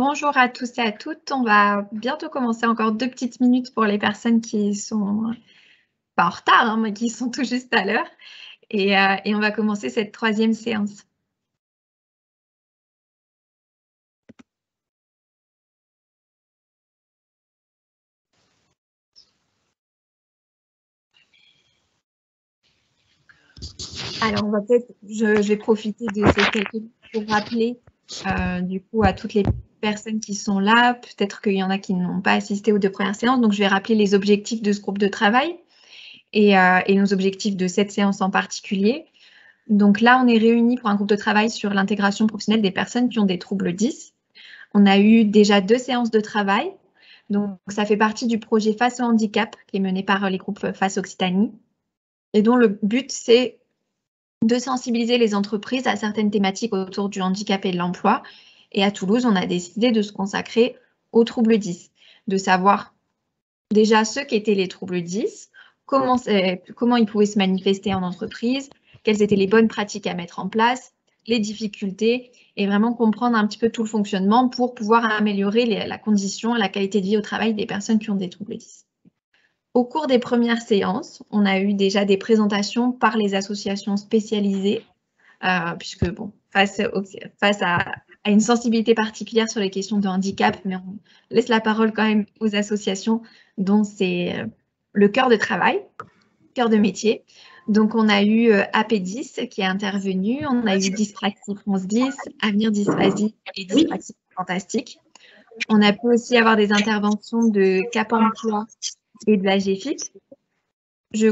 Bonjour à tous et à toutes. On va bientôt commencer, encore 2 petites minutes pour les personnes qui sont pas en retard, hein, mais qui sont tout juste à l'heure. Et on va commencer cette 3e séance. Alors, on va peut-être, je vais profiter de ces quelques minutes pour rappeler du coup à toutes les personnes qui sont là, peut-être qu'il y en a qui n'ont pas assisté aux 2 premières séances, donc je vais rappeler les objectifs de ce groupe de travail et nos objectifs de cette séance en particulier. Donc là, on est réunis pour un groupe de travail sur l'intégration professionnelle des personnes qui ont des troubles 10. On a eu déjà 2 séances de travail. Donc, ça fait partie du projet Face au handicap qui est mené par les groupes Face Occitanie et dont le but, c'est de sensibiliser les entreprises à certaines thématiques autour du handicap et de l'emploi. Et à Toulouse, on a décidé de se consacrer aux troubles 10, de savoir déjà ce qu'étaient les troubles 10, comment ils pouvaient se manifester en entreprise, quelles étaient les bonnes pratiques à mettre en place, les difficultés, et vraiment comprendre un petit peu tout le fonctionnement pour pouvoir améliorer la condition et la qualité de vie au travail des personnes qui ont des troubles 10. Au cours des premières séances, on a eu déjà des présentations par les associations spécialisées, puisque bon, face à une sensibilité particulière sur les questions de handicap, mais on laisse la parole quand même aux associations dont c'est le cœur de travail, cœur de métier. Donc, on a eu AP10 qui est intervenu, on a eu Dyspraxie France 10, Avenir Dysphasie et Dyspraxie Fantastique. On a pu aussi avoir des interventions de Cap Emploi et de la GFIP. Je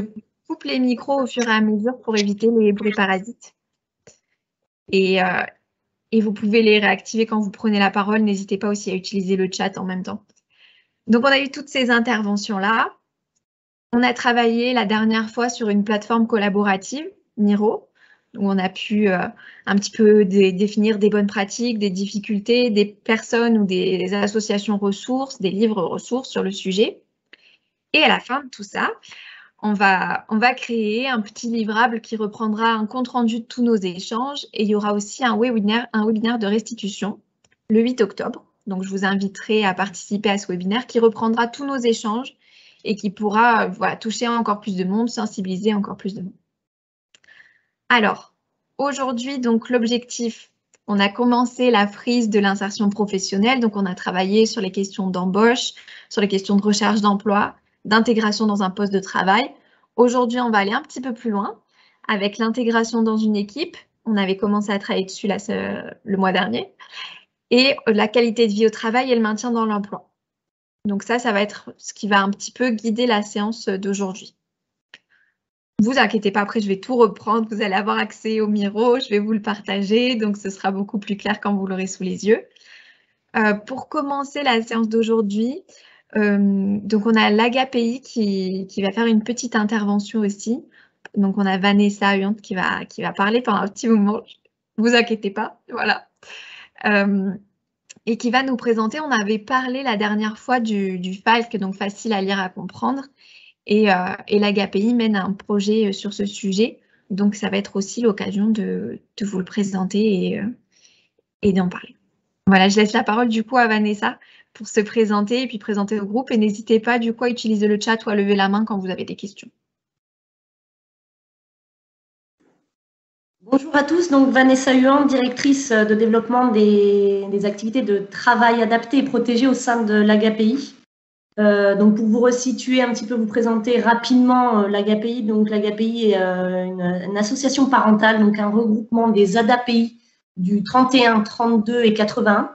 coupe les micros au fur et à mesure pour éviter les bruits parasites. Et vous pouvez les réactiver quand vous prenez la parole. N'hésitez pas aussi à utiliser le chat en même temps. Donc, on a eu toutes ces interventions-là. On a travaillé la dernière fois sur une plateforme collaborative, Miro, où on a pu un petit peu définir des bonnes pratiques, des difficultés, des personnes ou des associations ressources, des livres ressources sur le sujet. Et à la fin de tout ça, on va créer un petit livrable qui reprendra un compte-rendu de tous nos échanges et il y aura aussi un webinaire de restitution le 8 octobre. Donc, je vous inviterai à participer à ce webinaire qui reprendra tous nos échanges et qui pourra toucher encore plus de monde, sensibiliser encore plus de monde. Alors, aujourd'hui, donc l'objectif, on a commencé la frise de l'insertion professionnelle. Donc, on a travaillé sur les questions d'embauche, sur les questions de recherche d'emploi, d'intégration dans un poste de travail. Aujourd'hui, on va aller un petit peu plus loin avec l'intégration dans une équipe. On avait commencé à travailler dessus le mois dernier. Et la qualité de vie au travail et le maintien dans l'emploi. Donc ça va être ce qui va un petit peu guider la séance d'aujourd'hui. Ne vous inquiétez pas, après je vais tout reprendre. Vous allez avoir accès au Miro, je vais vous le partager. Donc ce sera beaucoup plus clair quand vous l'aurez sous les yeux. Pour commencer la séance d'aujourd'hui, donc on a l'AGAPI qui va faire une petite intervention aussi. Donc on a Vanessa Huant qui va parler pendant un petit moment. Ne vous inquiétez pas, voilà. Et qui va nous présenter, on avait parlé la dernière fois du FALC, donc facile à lire, à comprendre. Et l'AGAPI mène un projet sur ce sujet. Donc ça va être aussi l'occasion de vous le présenter et d'en parler. Voilà, je laisse la parole du coup à Vanessa pour se présenter et puis présenter au groupe. Et n'hésitez pas du coup à utiliser le chat ou à lever la main quand vous avez des questions. Bonjour à tous, donc Vanessa Huant, directrice de développement des activités de travail adapté et protégé au sein de l'AGAPI. Donc pour vous resituer un petit peu, vous présenter rapidement l'AGAPI. Donc l'AGAPI est une association parentale, donc un regroupement des ADAPI du 31, 32 et 81.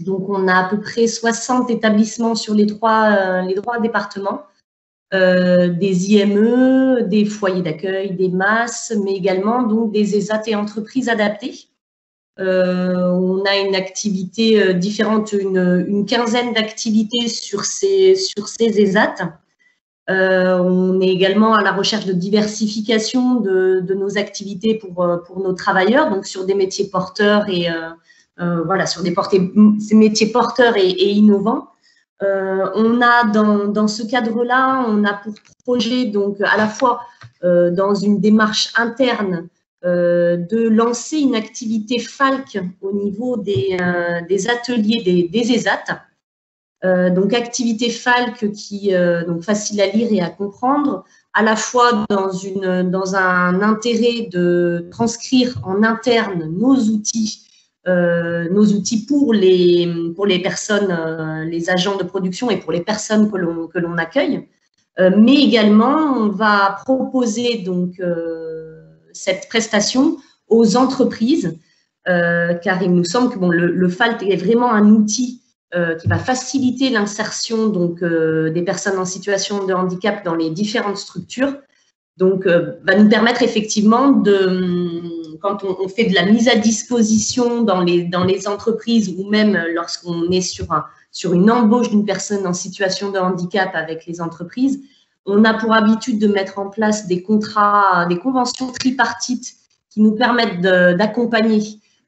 Donc on a à peu près 60 établissements sur les trois départements. Des IME, des foyers d'accueil, des MAS, mais également donc des ESAT et entreprises adaptées. On a une activité différente, une quinzaine d'activités sur ces ESAT. On est également à la recherche de diversification de nos activités pour nos travailleurs, donc sur des métiers porteurs et voilà, sur ces métiers porteurs et innovants. On a dans ce cadre-là, on a pour projet donc à la fois dans une démarche interne de lancer une activité FALC au niveau des ateliers des ESAT. Donc, activité FALC qui donc facile à lire et à comprendre, à la fois dans un intérêt de transcrire en interne nos outils pour les personnes, les agents de production et pour les personnes que l'on accueille. Mais également, on va proposer donc cette prestation aux entreprises, car il nous semble que le FALC est vraiment un outil qui va faciliter l'insertion donc des personnes en situation de handicap dans les différentes structures. Donc, va nous permettre effectivement quand on fait de la mise à disposition dans les entreprises ou même lorsqu'on est sur une embauche d'une personne en situation de handicap avec les entreprises, on a pour habitude de mettre en place des contrats, des conventions tripartites qui nous permettent d'accompagner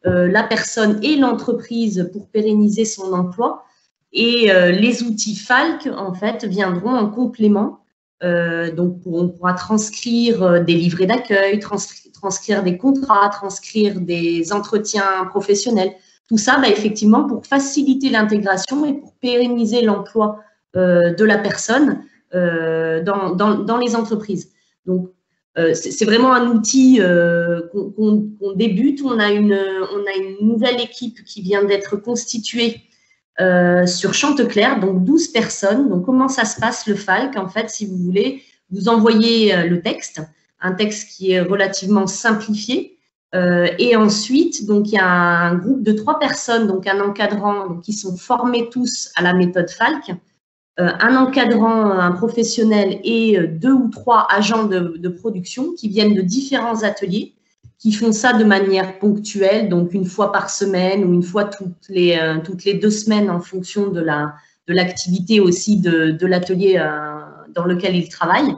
la personne et l'entreprise pour pérenniser son emploi. Et les outils FALC, en fait, viendront en complément. Donc, on pourra transcrire des livrets d'accueil, transcrire des contrats, transcrire des entretiens professionnels. Tout ça, effectivement, pour faciliter l'intégration et pour pérenniser l'emploi de la personne dans les entreprises. Donc, c'est vraiment un outil qu'on débute. On a une nouvelle équipe qui vient d'être constituée sur Chanteclair, donc 12 personnes. Donc, comment ça se passe le FALC? En fait, si vous voulez, vous envoyez le texte, un texte qui est relativement simplifié. Et ensuite, donc, il y a un groupe de 3 personnes, donc un encadrant, donc, qui sont formés tous à la méthode FALC. Un encadrant, un professionnel et 2 ou 3 agents de production qui viennent de différents ateliers, qui font ça de manière ponctuelle, donc une fois par semaine ou une fois toutes les 2 semaines en fonction de l'activité aussi de l'atelier dans lequel ils travaillent.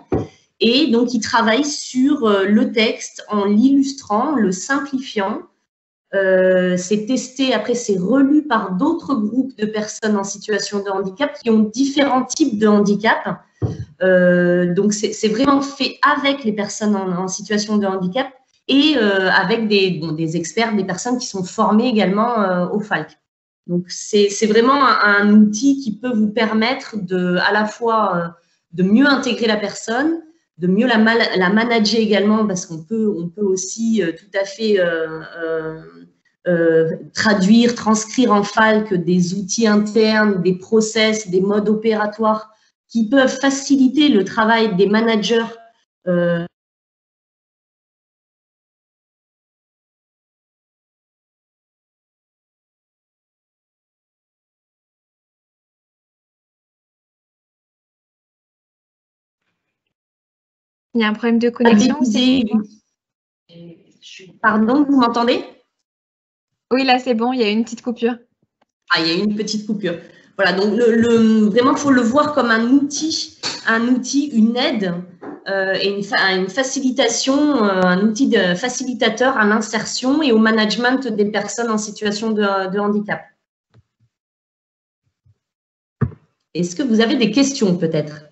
Et donc, ils travaillent sur le texte en l'illustrant, le simplifiant. C'est testé, après c'est relu par d'autres groupes de personnes en situation de handicap qui ont différents types de handicap. Donc, c'est vraiment fait avec les personnes en situation de handicap et avec des experts, des personnes qui sont formées également au FALC. Donc, c'est vraiment un outil qui peut vous permettre à la fois de mieux intégrer la personne, de mieux la manager également, parce qu'on peut aussi tout à fait traduire, transcrire en FALC des outils internes, des process, des modes opératoires qui peuvent faciliter le travail des managers Il y a un problème de connexion? Pardon, vous m'entendez? Oui, là, c'est bon, il y a une petite coupure. Ah, il y a une petite coupure. Voilà, donc vraiment, il faut le voir comme un outil, une aide et une facilitation, un outil de facilitateur à l'insertion et au management des personnes en situation de handicap. Est-ce que vous avez des questions peut-être ?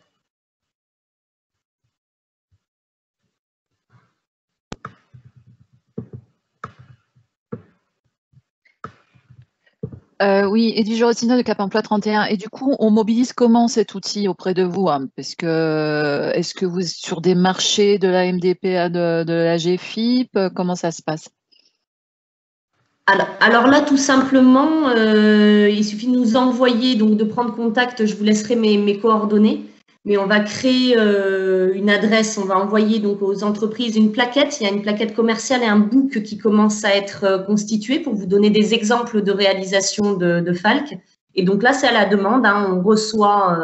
Oui, et du Jurassina de Cap Emploi 31. Et du coup, on mobilise comment cet outil auprès de vous, hein? Parce que est-ce que vous êtes sur des marchés de la MDPA, de la GFIP? Comment ça se passe? Alors là, tout simplement, il suffit de nous envoyer, donc de prendre contact. Je vous laisserai mes coordonnées. Mais on va créer une adresse, on va envoyer donc aux entreprises une plaquette. Il y a une plaquette commerciale et un book qui commence à être constitué pour vous donner des exemples de réalisation de FALC. Et donc là, c'est à la demande. Hein, on reçoit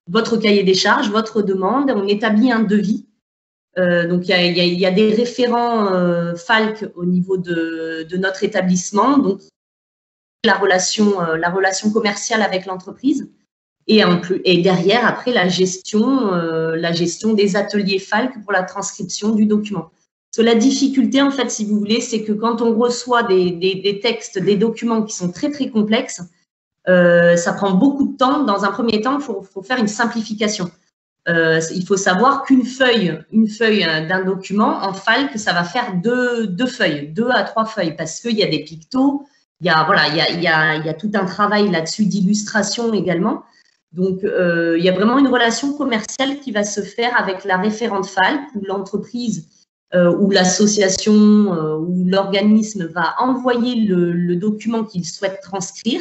votre cahier des charges, votre demande, on établit un devis. Donc, il y a des référents FALC au niveau de notre établissement. Donc, la relation commerciale avec l'entreprise. Et derrière, après, la gestion des ateliers FALC pour la transcription du document. Parce que la difficulté, en fait, si vous voulez, c'est que quand on reçoit des textes, des documents qui sont très, très complexes, ça prend beaucoup de temps. Dans un premier temps, il faut faire une simplification. Il faut savoir qu'une feuille d'un document, en FALC, ça va faire deux feuilles, 2 à 3 feuilles, parce qu'il y a des pictos, il y a tout un travail là-dessus d'illustration également. Donc, il y a vraiment une relation commerciale qui va se faire avec la référente FALC, où l'entreprise ou l'association ou l'organisme va envoyer le document qu'il souhaite transcrire.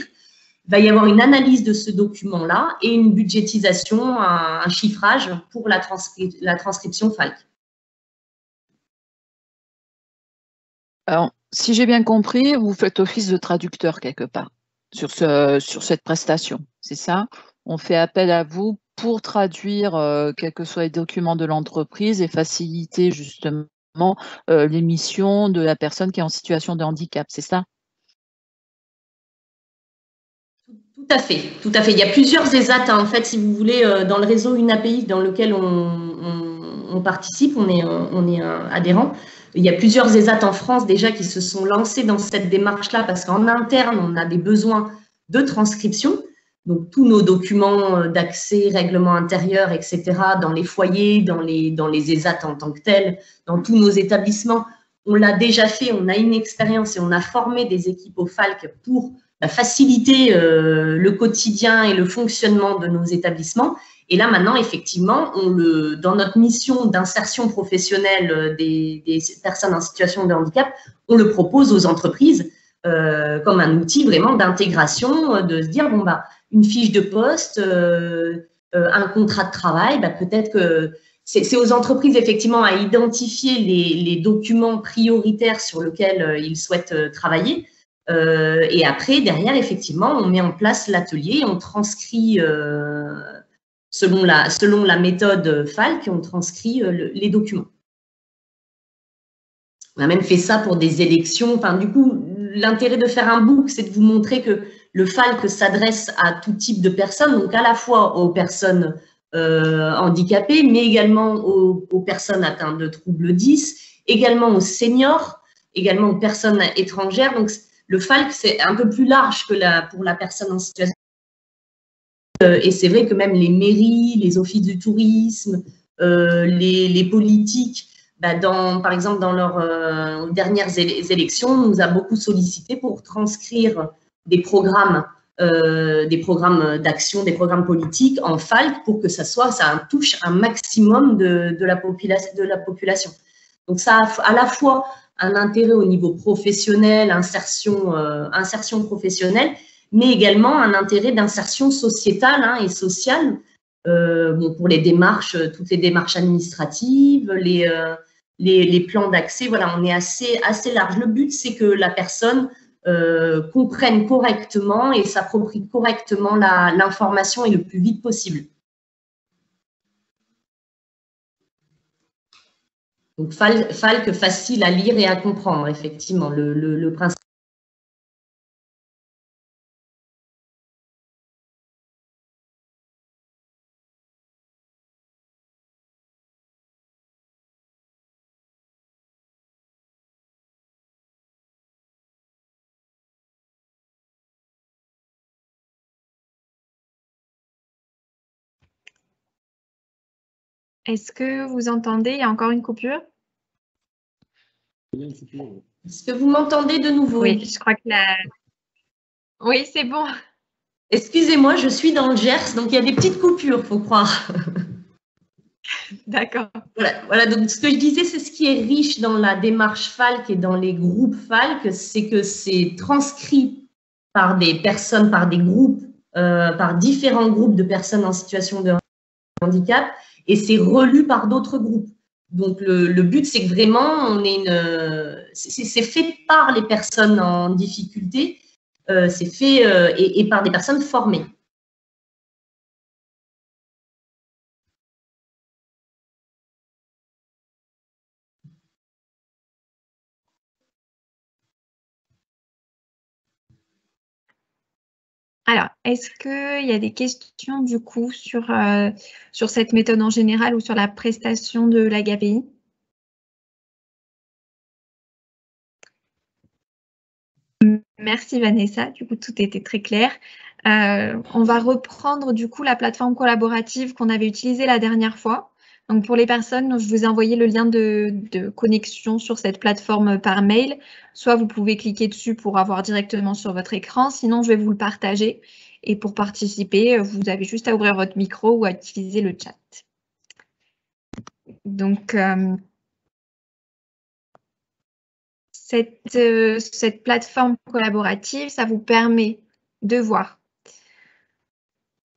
Il va y avoir une analyse de ce document-là et une budgétisation, un chiffrage pour la transcription FALC. Alors, si j'ai bien compris, vous faites office de traducteur quelque part sur cette prestation, c'est ça? On fait appel à vous pour traduire quels que soient les documents de l'entreprise et faciliter justement les missions de la personne qui est en situation de handicap, c'est ça? Tout à fait, tout à fait. Il y a plusieurs ESAT, en fait, si vous voulez, dans le réseau UNAPI dans lequel on participe, on est adhérent. Il y a plusieurs ESAT en France déjà qui se sont lancés dans cette démarche-là parce qu'en interne, on a des besoins de transcription. Donc, tous nos documents d'accès, règlement intérieur, etc., dans les foyers, dans les ESAT en tant que tels, dans tous nos établissements, on l'a déjà fait, on a une expérience et on a formé des équipes au FALC pour faciliter le quotidien et le fonctionnement de nos établissements. Et là, maintenant, effectivement, dans notre mission d'insertion professionnelle des personnes en situation de handicap, on le propose aux entreprises comme un outil vraiment d'intégration, de se dire, bon, bah, une fiche de poste, un contrat de travail, bah, peut-être que c'est aux entreprises, effectivement, à identifier les documents prioritaires sur lesquels ils souhaitent travailler. Et après, derrière, effectivement, on met en place l'atelier, on transcrit selon la méthode FALC, on transcrit les documents. On a même fait ça pour des élections. Enfin, du coup, l'intérêt de faire un book, c'est de vous montrer que le FALC s'adresse à tout type de personnes, donc à la fois aux personnes handicapées, mais également aux personnes atteintes de troubles 10, également aux seniors, également aux personnes étrangères. Donc, le FALC, c'est un peu plus large que pour la personne en situation. Et c'est vrai que même les mairies, les offices du tourisme, les politiques, bah par exemple, dans leurs dernières élections, on nous a beaucoup sollicité pour transcrire des programmes d'action, des programmes politiques en FALC pour que ça touche un maximum de la population. Donc, ça a à la fois un intérêt au niveau professionnel, insertion professionnelle, mais également un intérêt d'insertion sociétale et sociale pour les démarches, toutes les démarches administratives, les plans d'accès. Voilà, on est assez large. Le but, c'est que la personne comprenne correctement et s'approprie correctement l'information et le plus vite possible. Donc, FALC facile à lire et à comprendre, effectivement, le principe. Est-ce que vous entendez? Il y a encore une coupure? Est-ce que vous m'entendez de nouveau? Oui, je crois que Oui, c'est bon. Excusez-moi, je suis dans le Gers, donc il y a des petites coupures, faut croire. D'accord. Voilà, donc ce que je disais, c'est ce qui est riche dans la démarche FALC et dans les groupes FALC, c'est que c'est transcrit par des personnes, par des groupes, par différents groupes de personnes en situation de handicap, et c'est relu par d'autres groupes. Donc, le but, c'est que vraiment, c'est fait par les personnes en difficulté, c'est fait et par des personnes formées. Alors, est-ce qu'il y a des questions du coup sur cette méthode en général ou sur la prestation de l'AGAPI? Merci Vanessa, du coup tout était très clair. On va reprendre du coup la plateforme collaborative qu'on avait utilisée la dernière fois. Donc pour les personnes, je vous ai envoyé le lien de connexion sur cette plateforme par mail. Soit vous pouvez cliquer dessus pour avoir directement sur votre écran, sinon je vais vous le partager. Et pour participer, vous avez juste à ouvrir votre micro ou à utiliser le chat. Donc cette plateforme collaborative, ça vous permet de voir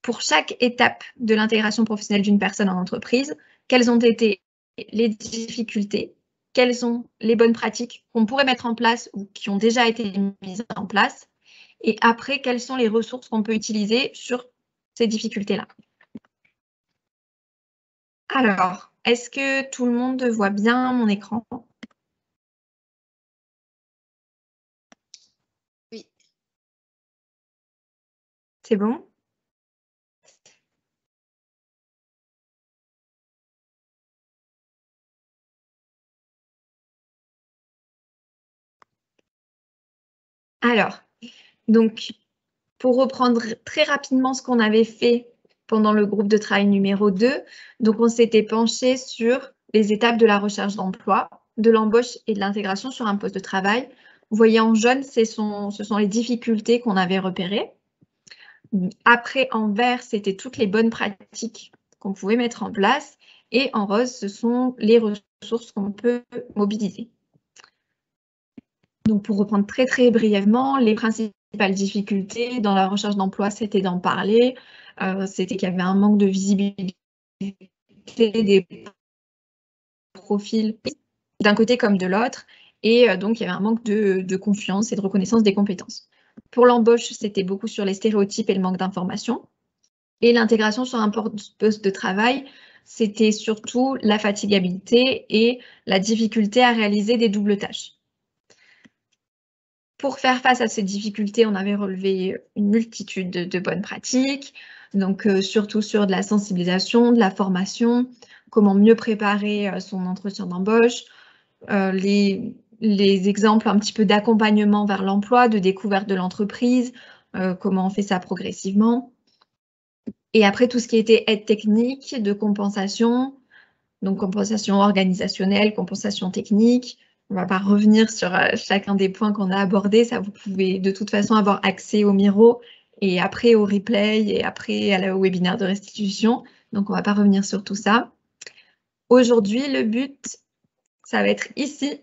pour chaque étape de l'intégration professionnelle d'une personne en entreprise, quelles ont été les difficultés, quelles sont les bonnes pratiques qu'on pourrait mettre en place ou qui ont déjà été mises en place, et après, quelles sont les ressources qu'on peut utiliser sur ces difficultés-là. Alors, est-ce que tout le monde voit bien mon écran? Oui. C'est bon? Alors, donc, pour reprendre très rapidement ce qu'on avait fait pendant le groupe de travail numéro 2, donc on s'était penché sur les étapes de la recherche d'emploi, de l'embauche et de l'intégration sur un poste de travail. Vous voyez en jaune, ce sont les difficultés qu'on avait repérées. Après, en vert, c'était toutes les bonnes pratiques qu'on pouvait mettre en place. Et en rose, ce sont les ressources qu'on peut mobiliser. Donc, pour reprendre très, très brièvement, les principales difficultés dans la recherche d'emploi, c'était d'en parler. C'était qu'il y avait un manque de visibilité des profils d'un côté comme de l'autre. Et donc, il y avait un manque de confiance et de reconnaissance des compétences. Pour l'embauche, c'était beaucoup sur les stéréotypes et le manque d'information. Et l'intégration sur un poste de travail, c'était surtout la fatigabilité et la difficulté à réaliser des doubles tâches. Pour faire face à ces difficultés, on avait relevé une multitude de bonnes pratiques, donc surtout sur de la sensibilisation, de la formation, comment mieux préparer son entretien d'embauche, les exemples un petit peu d'accompagnement vers l'emploi, de découverte de l'entreprise, comment on fait ça progressivement. Et après, tout ce qui était aide technique, de compensation, donc compensation organisationnelle, compensation technique. On ne va pas revenir sur chacun des points qu'on a abordés. Ça, vous pouvez de toute façon avoir accès au Miro et après au replay et après au webinaire de restitution. Donc, on ne va pas revenir sur tout ça. Aujourd'hui, le but, ça va être ici,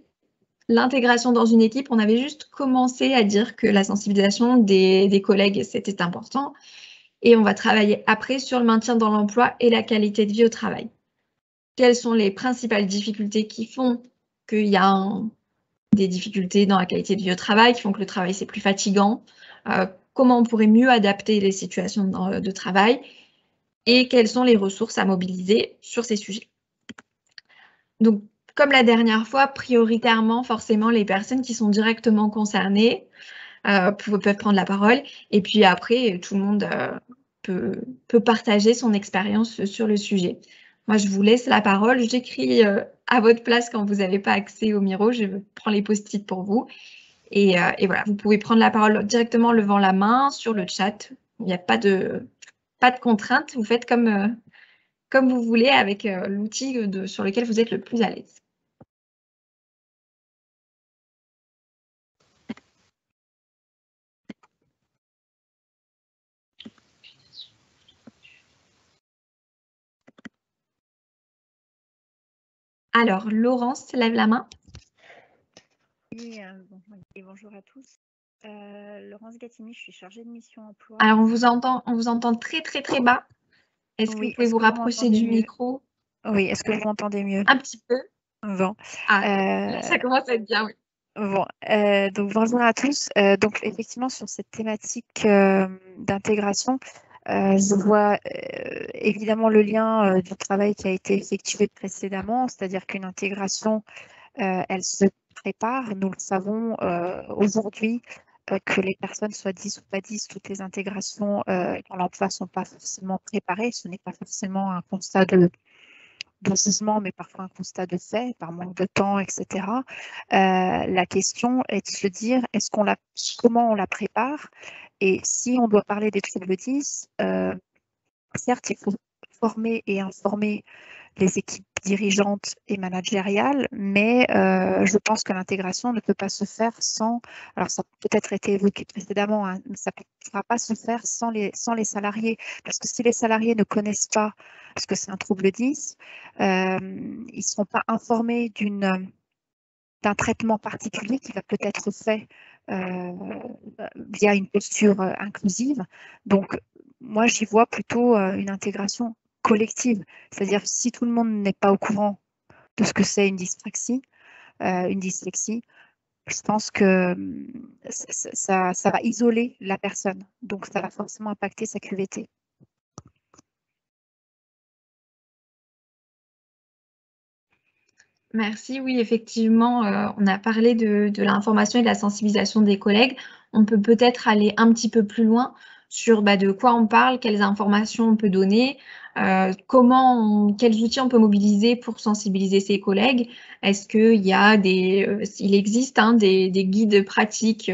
l'intégration dans une équipe. On avait juste commencé à dire que la sensibilisation des collègues, c'était important. Et on va travailler après sur le maintien dans l'emploi et la qualité de vie au travail. Quelles sont les principales difficultés qui font qu'il y a des difficultés dans la qualité de vie au travail, qui font que le travail c'est plus fatigant, comment on pourrait mieux adapter les situations de travail et quelles sont les ressources à mobiliser sur ces sujets. Donc, comme la dernière fois, prioritairement, forcément, les personnes qui sont directement concernées peuvent prendre la parole et puis après, tout le monde peut partager son expérience sur le sujet. Moi, je vous laisse la parole. J'écris à votre place quand vous n'avez pas accès au Miro. Je prends les post-it pour vous. Et voilà, vous pouvez prendre la parole directement levant la main sur le chat. Il n'y a pas de contrainte. Vous faites comme vous voulez avec l'outil sur lequel vous êtes le plus à l'aise. Alors, Laurence, lève la main. Oui, bonjour à tous. Laurence Gattini, je suis chargée de mission emploi. Alors, on vous entend très, très, très bas. Est-ce que vous pouvez vous rapprocher du micro? Oui, est-ce que vous m'entendez mieux? Un petit peu. Bon. Là, ça commence à être bien, oui. Bon, donc bonjour à tous. Donc effectivement, sur cette thématique d'intégration, je vois évidemment le lien du travail qui a été effectué précédemment, c'est-à-dire qu'une intégration, elle se prépare. Nous le savons aujourd'hui, que les personnes soient 10 ou pas 10, toutes les intégrations dans l'emploi ne sont pas forcément préparées. Ce n'est pas forcément un constat de jugement, mais parfois un constat de fait, par manque de temps, etc. La question est de se dire, comment on la prépare Et si on doit parler des troubles 10, certes, il faut former et informer les équipes dirigeantes et managériales, mais je pense que l'intégration ne peut pas se faire sans, alors ça a peut-être été évoqué précédemment, hein, mais ça ne pourra pas se faire sans les salariés, parce que si les salariés ne connaissent pas ce que c'est un trouble 10, ils ne seront pas informés d'un traitement particulier qui va peut-être fait via une posture inclusive. Donc, moi, j'y vois plutôt une intégration collective. C'est-à-dire, si tout le monde n'est pas au courant de ce que c'est une dyspraxie, une dyslexie, je pense que ça va isoler la personne. Donc, ça va forcément impacter sa QVT. Merci. Oui, effectivement, on a parlé de l'information et de la sensibilisation des collègues. On peut peut-être aller un petit peu plus loin sur de quoi on parle, quelles informations on peut donner, quels outils on peut mobiliser pour sensibiliser ses collègues. Est-ce qu'il y a il existe des guides pratiques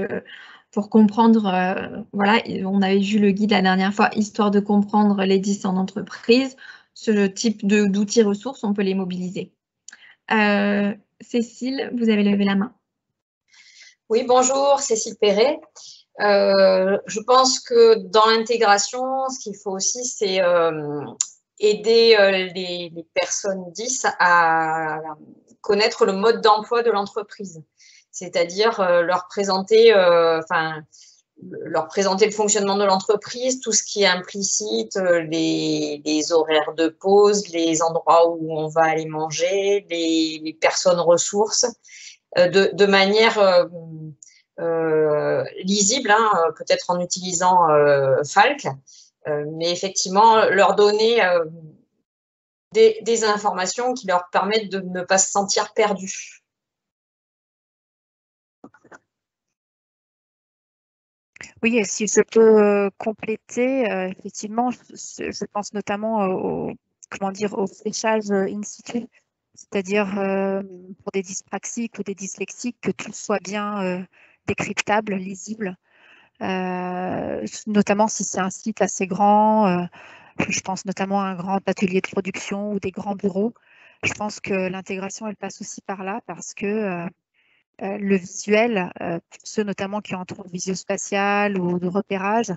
pour comprendre, voilà, on avait vu le guide la dernière fois, histoire de comprendre les 10 en entreprise. Ce type d'outils ressources, on peut les mobiliser. Cécile, vous avez levé la main. Oui, bonjour, Cécile Perret. Je pense que dans l'intégration, ce qu'il faut aussi, c'est aider les personnes 10 à connaître le mode d'emploi de l'entreprise. C'est-à-dire leur présenter le fonctionnement de l'entreprise, tout ce qui est implicite, les horaires de pause, les endroits où on va aller manger, les personnes ressources, de manière lisible, hein, peut-être en utilisant Falk, mais effectivement leur donner des informations qui leur permettent de ne pas se sentir perdus. Oui, et si je peux compléter, effectivement, je pense notamment au fléchage in situ, c'est-à-dire pour des dyspraxiques ou des dyslexiques, que tout soit bien décryptable, lisible, notamment si c'est un site assez grand, je pense notamment à un grand atelier de production ou des grands bureaux. Je pense que l'intégration, elle passe aussi par là parce que le visuel, ceux notamment qui ont un trouble visio-spatial ou de repérage,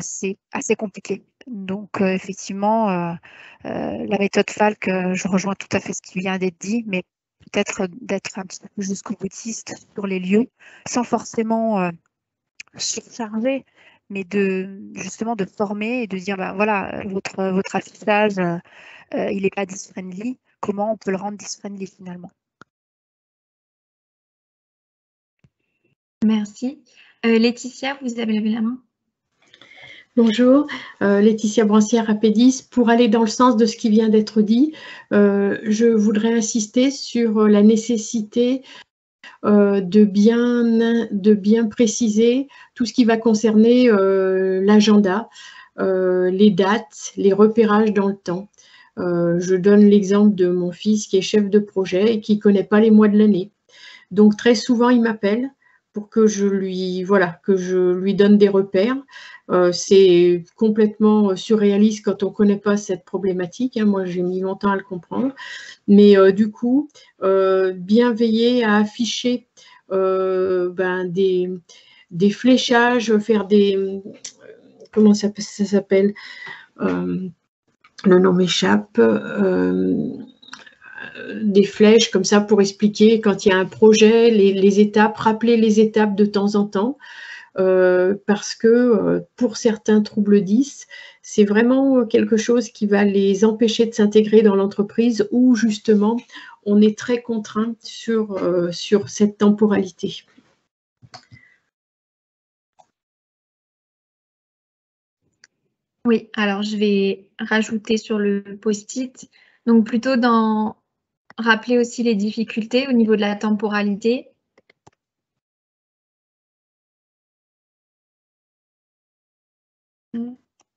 c'est assez compliqué. Donc, effectivement, la méthode Falk, je rejoins tout à fait ce qui vient d'être dit, mais peut-être d'être un petit peu jusqu'au boutiste sur les lieux, sans forcément surcharger, mais justement de former et de dire, voilà, votre affichage, il n'est pas dis-friendly, comment on peut le rendre dis-friendly finalement? Merci. Laetitia, vous avez levé la main. Bonjour, Laetitia Brancière, APDIS. Pour aller dans le sens de ce qui vient d'être dit, je voudrais insister sur la nécessité de bien préciser tout ce qui va concerner l'agenda, les dates, les repérages dans le temps. Je donne l'exemple de mon fils qui est chef de projet et qui ne connaît pas les mois de l'année. Donc très souvent, il m'appelle pour que je lui donne des repères. C'est complètement surréaliste quand on ne connaît pas cette problématique. Hein. Moi, j'ai mis longtemps à le comprendre. Mais du coup, bien veiller à afficher des fléchages, faire des… comment ça s'appelle, le nom m'échappe. Des flèches comme ça pour expliquer quand il y a un projet, les étapes, rappeler les étapes de temps en temps, parce que pour certains troubles 10, c'est vraiment quelque chose qui va les empêcher de s'intégrer dans l'entreprise où justement on est très contraint sur cette temporalité. Oui, alors je vais rajouter sur le post-it, donc plutôt rappeler aussi les difficultés au niveau de la temporalité.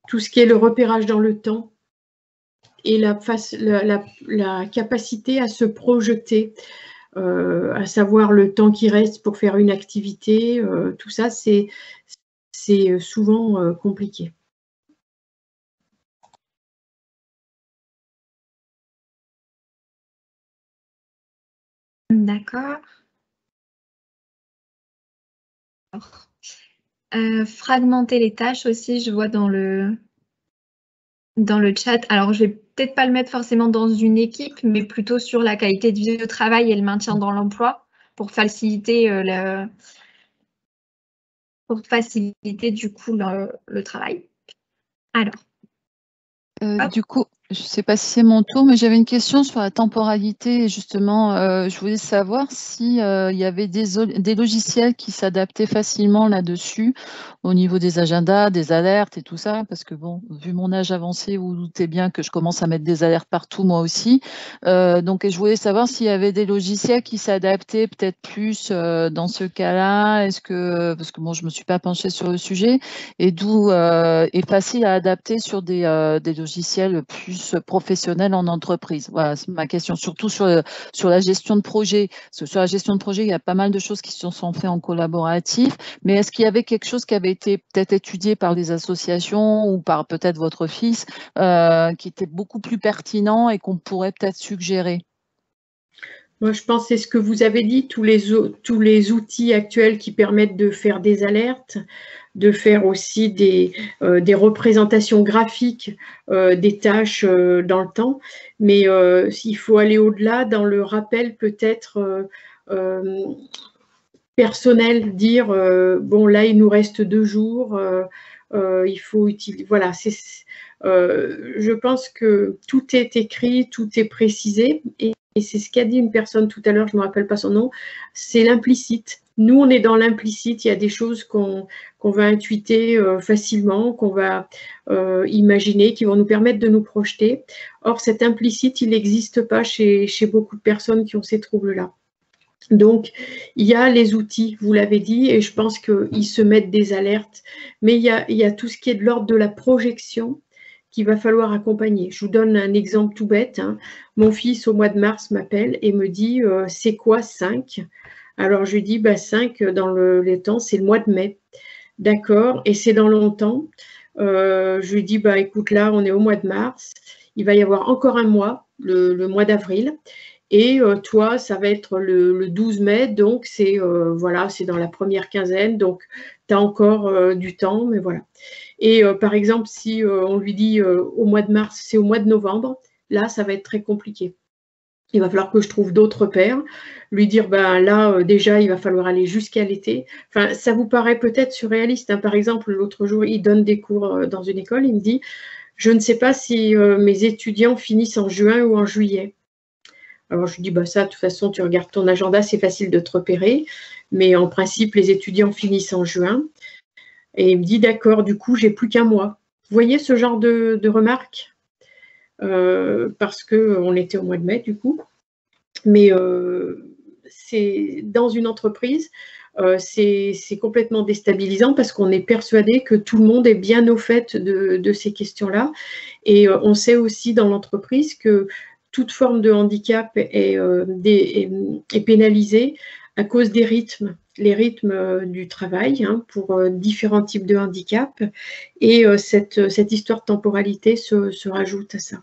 Tout ce qui est le repérage dans le temps et la capacité à se projeter, à savoir le temps qui reste pour faire une activité, tout ça, c'est c'est souvent compliqué. D'accord. Fragmenter les tâches aussi, je vois dans le chat. Alors, je vais peut-être pas le mettre forcément dans une équipe, mais plutôt sur la qualité de vie au travail et le maintien dans l'emploi pour faciliter du coup le travail. Alors. Du coup, je ne sais pas si c'est mon tour, mais j'avais une question sur la temporalité. Justement, je voulais savoir s'il y avait des logiciels qui s'adaptaient facilement là-dessus, au niveau des agendas, des alertes et tout ça, parce que bon, vu mon âge avancé, vous vous doutez bien que je commence à mettre des alertes partout moi aussi. Donc, je voulais savoir s'il y avait des logiciels qui s'adaptaient peut-être plus dans ce cas-là. Parce que bon, je ne me suis pas penchée sur le sujet, et d'où est facile à adapter sur des logiciels plus professionnels en entreprise. Voilà, c'est ma question, surtout sur la gestion de projet. Parce que sur la gestion de projet, il y a pas mal de choses qui se sont faites en collaboratif, mais est-ce qu'il y avait quelque chose qui avait été peut-être étudié par les associations ou par peut-être votre fils, qui était beaucoup plus pertinent et qu'on pourrait peut-être suggérer? Moi, je pense que c'est ce que vous avez dit, tous les outils actuels qui permettent de faire des alertes, de faire aussi des représentations graphiques des tâches dans le temps. Mais il faut aller au-delà dans le rappel peut-être personnel, dire bon, là, il nous reste 2 jours, il faut utiliser. Voilà, je pense que tout est écrit, tout est précisé. Et c'est ce qu'a dit une personne tout à l'heure, je ne me rappelle pas son nom, c'est l'implicite. Nous, on est dans l'implicite, il y a des choses qu'on va intuiter facilement, qu'on va imaginer, qui vont nous permettre de nous projeter. Or, cet implicite, il n'existe pas chez beaucoup de personnes qui ont ces troubles-là. Donc, il y a les outils, vous l'avez dit, et je pense qu'ils se mettent des alertes, mais il y a tout ce qui est de l'ordre de la projection qu'il va falloir accompagner. Je vous donne un exemple tout bête. Hein. Mon fils, au mois de mars, m'appelle et me dit « c'est quoi 5 ?» Alors, je lui dis « 5, dans les temps, c'est le mois de mai. » D'accord, et c'est dans longtemps. Je lui dis « écoute, là, on est au mois de mars. Il va y avoir encore un mois, le mois d'avril. Et toi, ça va être le 12 mai, donc c'est voilà, c'est dans la première quinzaine, donc tu as encore du temps, mais voilà. » Et par exemple, si on lui dit au mois de mars, c'est au mois de novembre, là, ça va être très compliqué. Il va falloir que je trouve d'autres pairs, lui dire, là, déjà, il va falloir aller jusqu'à l'été. Enfin, ça vous paraît peut-être surréaliste. Hein. Par exemple, l'autre jour, il donne des cours dans une école, il me dit, je ne sais pas si mes étudiants finissent en juin ou en juillet. Alors, je lui dis, ça, de toute façon, tu regardes ton agenda, c'est facile de te repérer. Mais en principe, les étudiants finissent en juin. Et il me dit, d'accord, du coup, j'ai plus qu'un mois. Vous voyez ce genre de remarques parce qu'on était au mois de mai, du coup. Mais c'est dans une entreprise, c'est complètement déstabilisant parce qu'on est persuadé que tout le monde est bien au fait de ces questions-là. Et on sait aussi dans l'entreprise que toute forme de handicap est pénalisée à cause des rythmes, les rythmes du travail pour différents types de handicap. Et cette histoire de temporalité se rajoute à ça.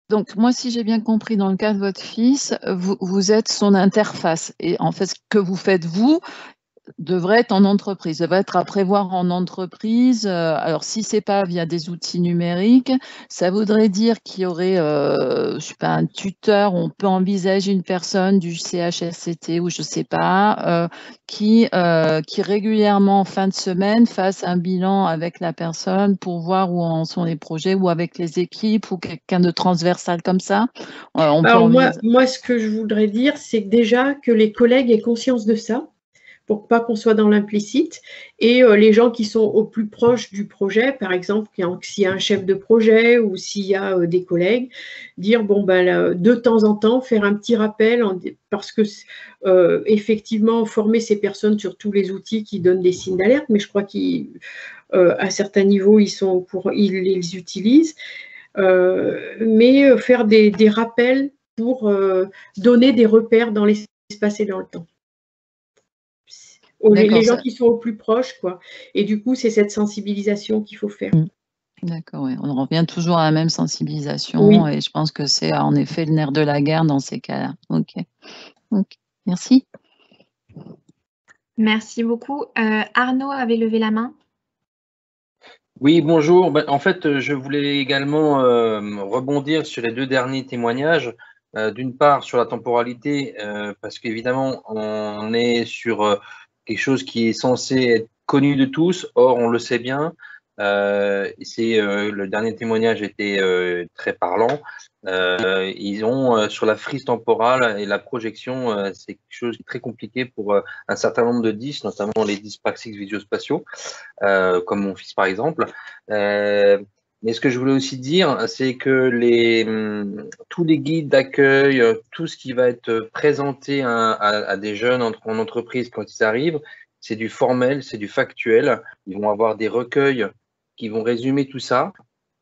Donc, moi, si j'ai bien compris, dans le cas de votre fils, vous êtes son interface. Et en fait, ce que vous faites, vous, devrait être en entreprise, devrait être à prévoir en entreprise. Alors, si ce n'est pas via des outils numériques, ça voudrait dire qu'il y aurait, je sais pas, un tuteur, on peut envisager une personne du CHSCT ou je ne sais pas, qui régulièrement, en fin de semaine, fasse un bilan avec la personne pour voir où en sont les projets ou avec les équipes ou quelqu'un de transversal comme ça. Alors, moi, ce que je voudrais dire, c'est déjà que les collègues aient conscience de ça, pour pas qu'on soit dans l'implicite, et les gens qui sont au plus proche du projet, par exemple, s'il y a un chef de projet ou s'il y a des collègues, dire là, de temps en temps, faire un petit rappel, parce que effectivement, former ces personnes sur tous les outils qui donnent des signes d'alerte, mais je crois qu'à certains niveaux, ils les utilisent, mais faire des rappels pour donner des repères dans l'espace et dans le temps. Les gens qui sont au plus proches, quoi. Et du coup, c'est cette sensibilisation qu'il faut faire. D'accord, oui. On revient toujours à la même sensibilisation et je pense que c'est en effet le nerf de la guerre dans ces cas-là. Ok. Merci. Merci beaucoup. Arnaud avait levé la main. Oui, bonjour. En fait, je voulais également rebondir sur les 2 derniers témoignages. D'une part, sur la temporalité, parce qu'évidemment, on est sur quelque chose qui est censé être connu de tous. Or, on le sait bien. Le dernier témoignage était très parlant. Ils ont sur la frise temporale et la projection, c'est quelque chose de très compliqué pour un certain nombre de 10, notamment les dyspraxiques visuospatiaux, comme mon fils par exemple. Mais ce que je voulais aussi dire, c'est que tous les guides d'accueil, tout ce qui va être présenté à des jeunes en entreprise quand ils arrivent, c'est du formel, c'est du factuel. Ils vont avoir des recueils qui vont résumer tout ça.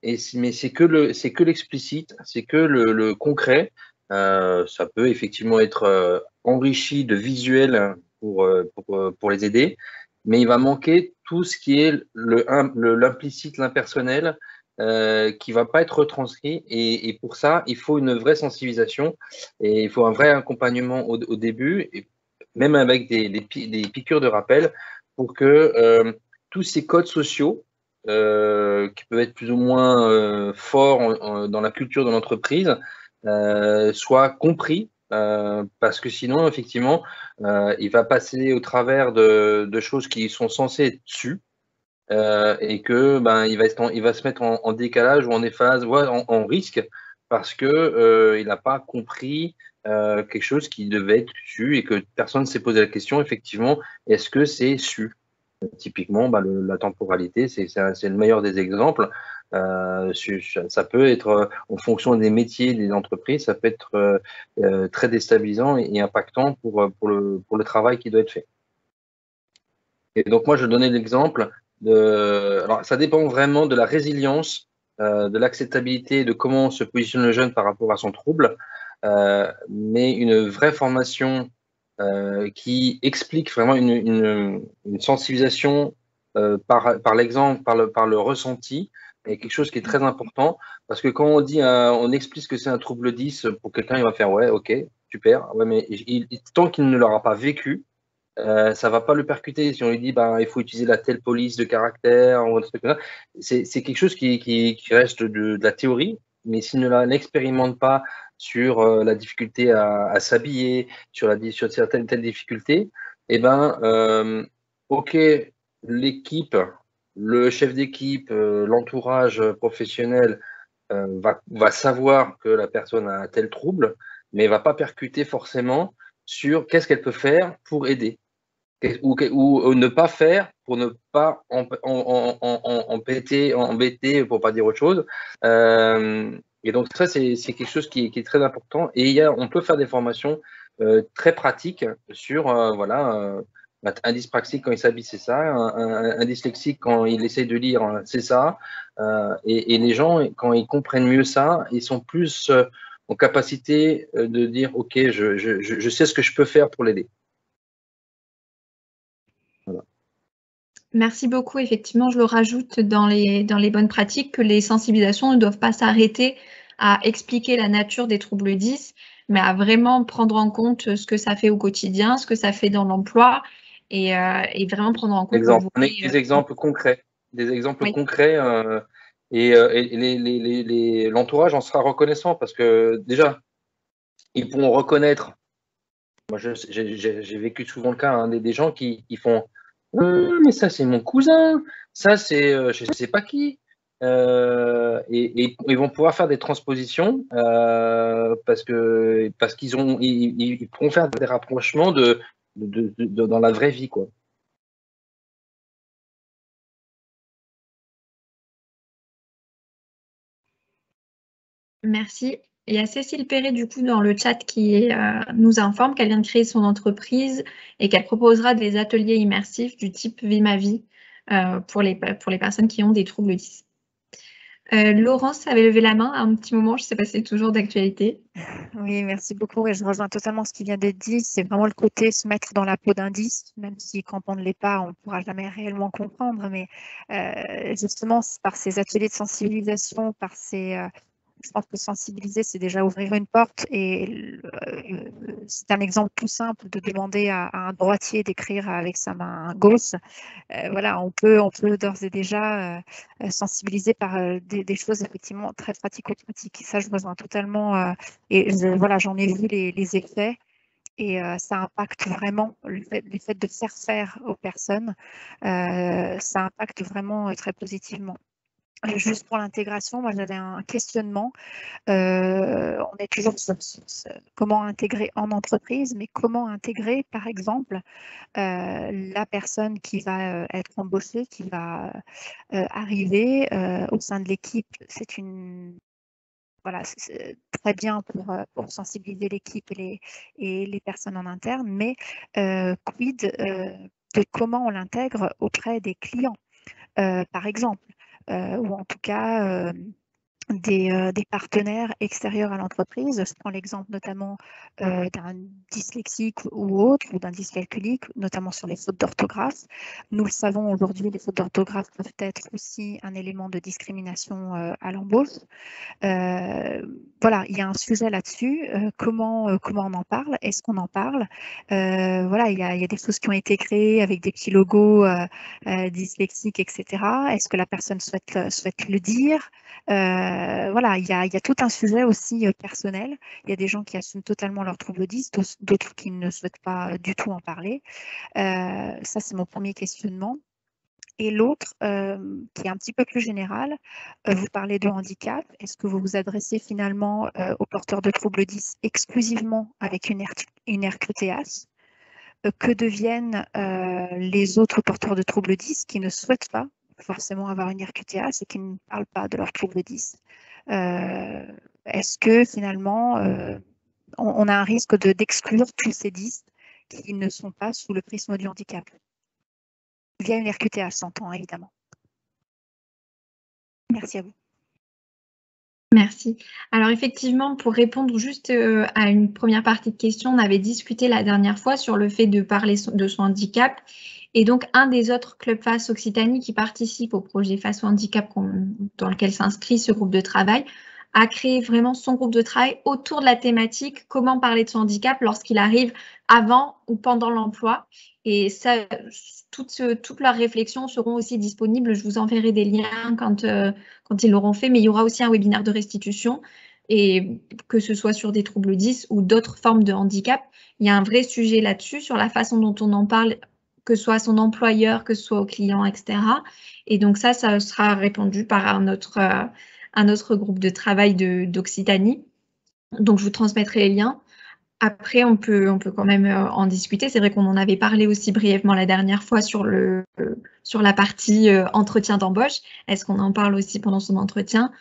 Mais c'est que l'explicite, c'est que le concret. Ça peut effectivement être enrichi de visuels pour les aider, mais il va manquer tout ce qui est l'implicite, l'impersonnel, qui va pas être retranscrit. Et pour ça, il faut une vraie sensibilisation et il faut un vrai accompagnement au début, et même avec des piqûres de rappel, pour que tous ces codes sociaux qui peuvent être plus ou moins forts dans la culture de l'entreprise soient compris, parce que sinon, effectivement, il va passer au travers de choses qui sont censées être sues, et que il va se mettre en décalage ou en déphase, voire en risque, parce que il n'a pas compris quelque chose qui devait être su et que personne ne s'est posé la question, effectivement, est-ce que c'est su? Typiquement, la temporalité, c'est le meilleur des exemples. Ça peut être, en fonction des métiers des entreprises, ça peut être très déstabilisant et impactant pour le travail qui doit être fait. Et donc, moi, je donnais l'exemple alors, ça dépend vraiment de la résilience, de l'acceptabilité, de comment se positionne le jeune par rapport à son trouble, mais une vraie formation qui explique vraiment une sensibilisation par l'exemple, par le ressenti, est quelque chose qui est très important, parce que quand on explique que c'est un trouble 10, pour quelqu'un, il va faire ouais, ok, super, ouais, mais tant qu'il ne l'aura pas vécu, ça va pas le percuter. Si on lui dit il faut utiliser la telle police de caractère ou un truc comme ça, c'est quelque chose qui reste de la théorie, mais s'il ne l'expérimente pas sur la difficulté à s'habiller, sur certaines telles difficultés, ok, l'équipe, le chef d'équipe, l'entourage professionnel va savoir que la personne a un tel trouble, mais va pas percuter forcément sur qu'est-ce qu'elle peut faire pour aider, ou ne pas faire pour ne pas embêter, pour pas dire autre chose. Et donc ça, c'est quelque chose qui est très important. Et on peut faire des formations très pratiques sur un dyspraxique quand il s'habille, c'est ça. Un dyslexique quand il essaie de lire, c'est ça. Et les gens, quand ils comprennent mieux ça, ils sont plus en capacité de dire ok, je sais ce que je peux faire pour l'aider. Voilà. Merci beaucoup. Effectivement, je le rajoute dans les bonnes pratiques que les sensibilisations ne doivent pas s'arrêter à expliquer la nature des troubles 10, mais à vraiment prendre en compte ce que ça fait au quotidien, ce que ça fait dans l'emploi, et vraiment prendre en compte des exemples concrets. Des exemples concrets, et l'entourage en sera reconnaissant, parce que déjà, ils pourront reconnaître. Moi, j'ai vécu souvent le cas des gens qui font mais ça, c'est mon cousin, ça, c'est je ne sais pas qui. Et ils vont pouvoir faire des transpositions parce qu'ils pourront faire des rapprochements dans la vraie vie, quoi. Merci. Il y a Cécile Perret, du coup, dans le chat qui nous informe qu'elle vient de créer son entreprise et qu'elle proposera des ateliers immersifs du type Vie ma vie pour les personnes qui ont des troubles 10. Laurence avait levé la main à un petit moment, je ne sais pas si c'est toujours d'actualité. Oui, merci beaucoup. Et je rejoins totalement ce qui vient d'être dit. C'est vraiment le côté se mettre dans la peau d'un 10, même si quand on ne l'est pas, on ne pourra jamais réellement comprendre. Mais justement, par ces ateliers de sensibilisation, par ces, je pense que sensibiliser, c'est déjà ouvrir une porte. Et c'est un exemple tout simple de demander à un droitier d'écrire avec sa main gauche. Voilà, on peut d'ores et déjà sensibiliser par des choses effectivement très pratico-pratiques. Ça, je rejoins totalement. Et voilà, j'en ai vu les effets. Et ça impacte vraiment le fait de faire aux personnes. Ça impacte vraiment très positivement. Juste pour l'intégration, moi j'avais un questionnement. On est toujours sur comment intégrer en entreprise, mais comment intégrer, par exemple, la personne qui va être embauchée, qui va arriver au sein de l'équipe. C'est une voilà, c'est très bien pour sensibiliser l'équipe et les personnes en interne, mais quid de comment on l'intègre auprès des clients, par exemple, ou en tout cas des partenaires extérieurs à l'entreprise. Je prends l'exemple notamment d'un dyslexique ou autre, ou d'un dyscalculique, notamment sur les fautes d'orthographe. Nous le savons aujourd'hui, les fautes d'orthographe peuvent être aussi un élément de discrimination à l'embauche. Voilà, il y a un sujet là-dessus. Comment on en parle? Est-ce qu'on en parle? Voilà, il y a des choses qui ont été créées avec des petits logos dyslexiques, etc. Est-ce que la personne souhaite le dire? Voilà, il y a tout un sujet aussi personnel. Il y a des gens qui assument totalement leur trouble 10, d'autres qui ne souhaitent pas du tout en parler. Ça, c'est mon premier questionnement. Et l'autre, qui est un petit peu plus général, vous parlez de handicap. Est-ce que vous vous adressez finalement aux porteurs de troubles 10 exclusivement avec une RQTH? Que deviennent les autres porteurs de troubles 10 qui ne souhaitent pas forcément avoir une RQTH et qui ne parlent pas de leur trouble 10? Est-ce que finalement, on a un risque d'exclure tous ces 10 qui ne sont pas sous le prisme du handicap? Via une RQTH, s'entend évidemment. Merci à vous. Merci. Alors effectivement, pour répondre juste à une première partie de question, on avait discuté la dernière fois sur le fait de parler de son handicap. Et donc, un des autres clubs FACE Occitanie qui participe au projet FACE au handicap dans lequel s'inscrit ce groupe de travail a créé vraiment son groupe de travail autour de la thématique comment parler de son handicap lorsqu'il arrive avant ou pendant l'emploi. Et ça, toutes leurs réflexions seront aussi disponibles. Je vous enverrai des liens quand ils l'auront fait, mais il y aura aussi un webinaire de restitution. Et que ce soit sur des troubles 10 ou d'autres formes de handicap, il y a un vrai sujet là-dessus, sur la façon dont on en parle, que ce soit à son employeur, que ce soit au client, etc. Et donc ça sera répondu par un autre groupe de travail d'Occitanie. Donc je vous transmettrai les liens. Après, on peut quand même en discuter. C'est vrai qu'on en avait parlé aussi brièvement la dernière fois sur la partie entretien d'embauche. Est-ce qu'on en parle aussi pendant son entretien?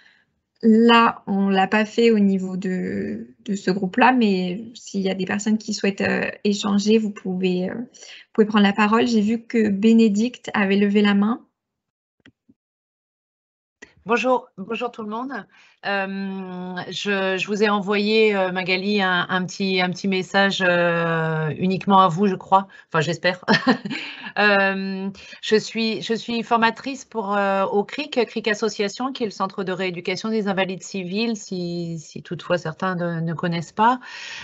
Là, on ne l'a pas fait au niveau de ce groupe-là, mais s'il y a des personnes qui souhaitent échanger, vous pouvez prendre la parole. J'ai vu que Bénédicte avait levé la main. Bonjour tout le monde. Je vous ai envoyé, Magali, un petit message uniquement à vous, je crois. Enfin, j'espère. Je suis formatrice au CRIC Association, qui est le Centre de rééducation des invalides civils, si toutefois certains ne connaissent pas,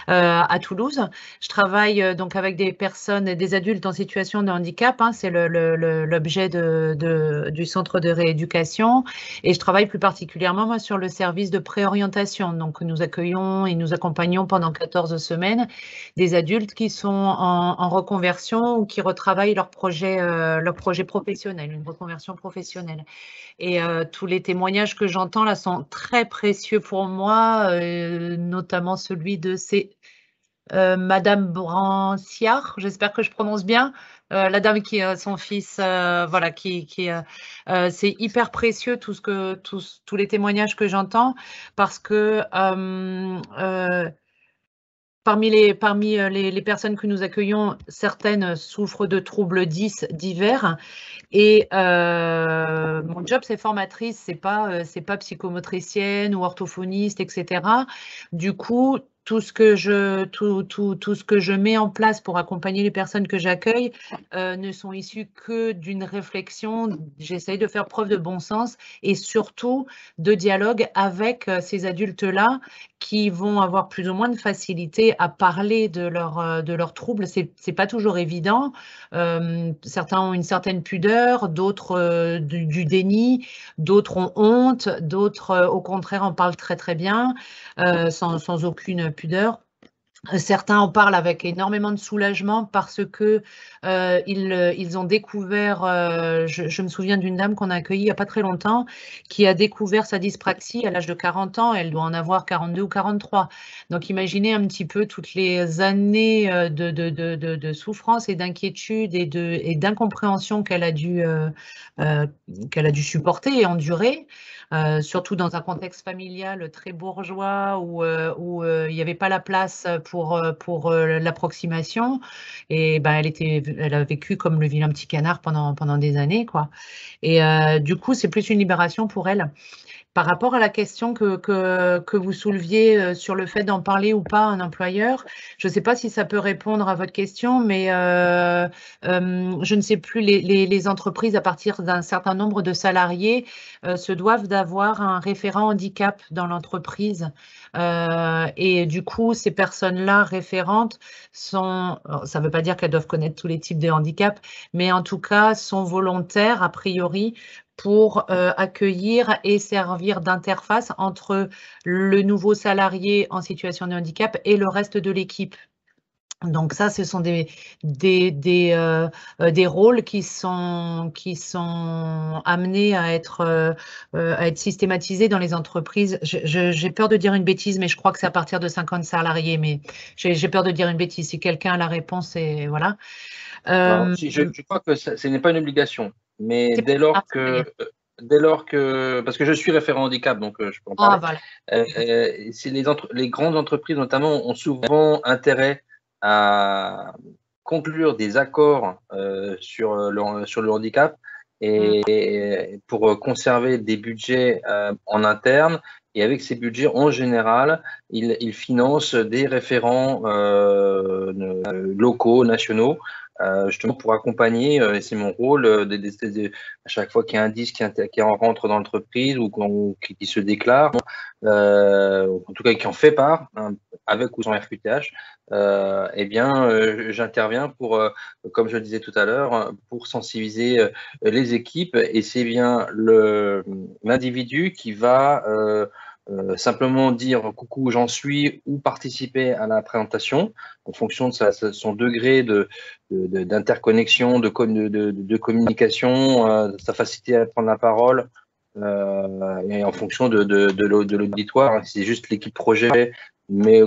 à Toulouse. Je travaille donc avec des personnes, des adultes en situation de handicap. Hein, c'est l'objet du Centre de rééducation. Et je travaille plus particulièrement moi, sur le service de préorientation. Donc, nous accueillons et nous accompagnons pendant 14 semaines des adultes qui sont en reconversion ou qui retravaillent leur projet professionnel, une reconversion professionnelle. Et tous les témoignages que j'entends là sont très précieux pour moi, notamment celui de Madame Branciard, j'espère que je prononce bien, la dame qui a son fils, voilà, c'est hyper précieux tous les témoignages que j'entends parce que parmi les personnes que nous accueillons, certaines souffrent de troubles 10 divers. Et mon job, c'est formatrice, c'est pas psychomotricienne ou orthophoniste, etc. Du coup, tout ce que je mets en place pour accompagner les personnes que j'accueille ne sont issus que d'une réflexion. J'essaye de faire preuve de bon sens et surtout de dialogue avec ces adultes-là qui vont avoir plus ou moins de facilité à parler de leurs troubles. C'est pas toujours évident. Certains ont une certaine pudeur, d'autres du déni, d'autres ont honte, d'autres au contraire en parlent très très bien, sans aucune pudeur. Certains en parlent avec énormément de soulagement parce que ils ont découvert, je me souviens d'une dame qu'on a accueillie il n'y a pas très longtemps, qui a découvert sa dyspraxie à l'âge de 40 ans, elle doit en avoir 42 ou 43. Donc imaginez un petit peu toutes les années de souffrance et d'inquiétude et d'incompréhension qu'elle a dû supporter et endurer. Surtout dans un contexte familial très bourgeois où il n'y avait pas la place pour l'approximation. Et ben, elle a vécu comme le vilain petit canard pendant des années, quoi. Et du coup, c'est plus une libération pour elle. Par rapport à la question que vous souleviez sur le fait d'en parler ou pas à un employeur, je ne sais pas si ça peut répondre à votre question, mais je ne sais plus, les entreprises à partir d'un certain nombre de salariés se doivent d'avoir un référent handicap dans l'entreprise. Et du coup, ces personnes-là référentes ça ne veut pas dire qu'elles doivent connaître tous les types de handicaps, mais en tout cas sont volontaires, a priori, pour accueillir et servir d'interface entre le nouveau salarié en situation de handicap et le reste de l'équipe. Donc ça, ce sont des rôles qui sont amenés à être systématisés dans les entreprises. J'ai peur de dire une bêtise, mais je crois que c'est à partir de 50 salariés, mais j'ai peur de dire une bêtise. Si quelqu'un a la réponse, et voilà. Je crois que ce n'est pas une obligation, mais dès lors que, parce que je suis référent handicap, donc je peux en parler. Voilà. Les grandes entreprises notamment ont souvent intérêt à conclure des accords sur le handicap et pour conserver des budgets en interne. Et avec ces budgets, en général, ils financent des référents locaux, nationaux, justement pour accompagner, et c'est mon rôle, à chaque fois qu'il y a un disque qui rentre dans l'entreprise ou qui se déclare, en tout cas qui en fait part, hein, avec ou sans RQTH, eh bien, j'interviens pour, comme je le disais tout à l'heure, pour sensibiliser les équipes, et c'est bien l'individu qui va simplement dire coucou, j'en suis, ou participer à la présentation en fonction de son degré d'interconnexion, de communication, sa facilité à prendre la parole, et en fonction de l'auditoire. C'est juste l'équipe projet, mais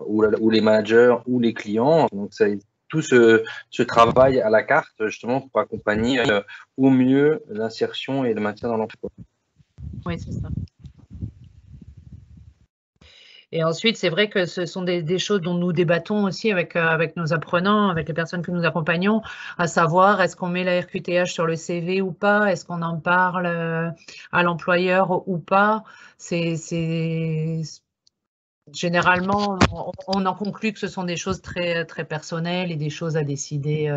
ou les managers ou les clients. Donc tout ce travail à la carte justement pour accompagner au mieux l'insertion et le maintien dans l'emploi. Oui, c'est ça. Et ensuite, c'est vrai que ce sont des choses dont nous débattons aussi avec nos apprenants, avec les personnes que nous accompagnons, à savoir, est-ce qu'on met la RQTH sur le CV ou pas? Est-ce qu'on en parle à l'employeur ou pas? Généralement, on en conclut que ce sont des choses très, très personnelles et des choses à décider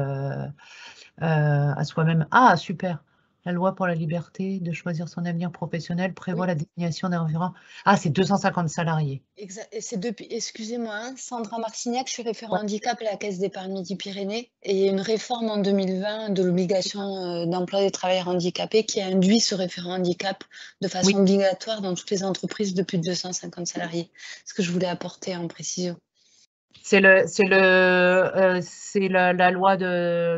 à soi-même. Ah, super! La loi pour la liberté de choisir son avenir professionnel prévoit la désignation d'un référent. Ah, c'est 250 salariés. Exact. C'est depuis, excusez-moi, hein, Sandra Marcignac, je suis référent handicap à la Caisse d'épargne Midi-Pyrénées, et il y a une réforme en 2020 de l'obligation d'emploi des travailleurs handicapés qui a induit ce référent handicap de façon obligatoire dans toutes les entreprises de plus de 250 salariés. Ce que je voulais apporter en précision. C'est la loi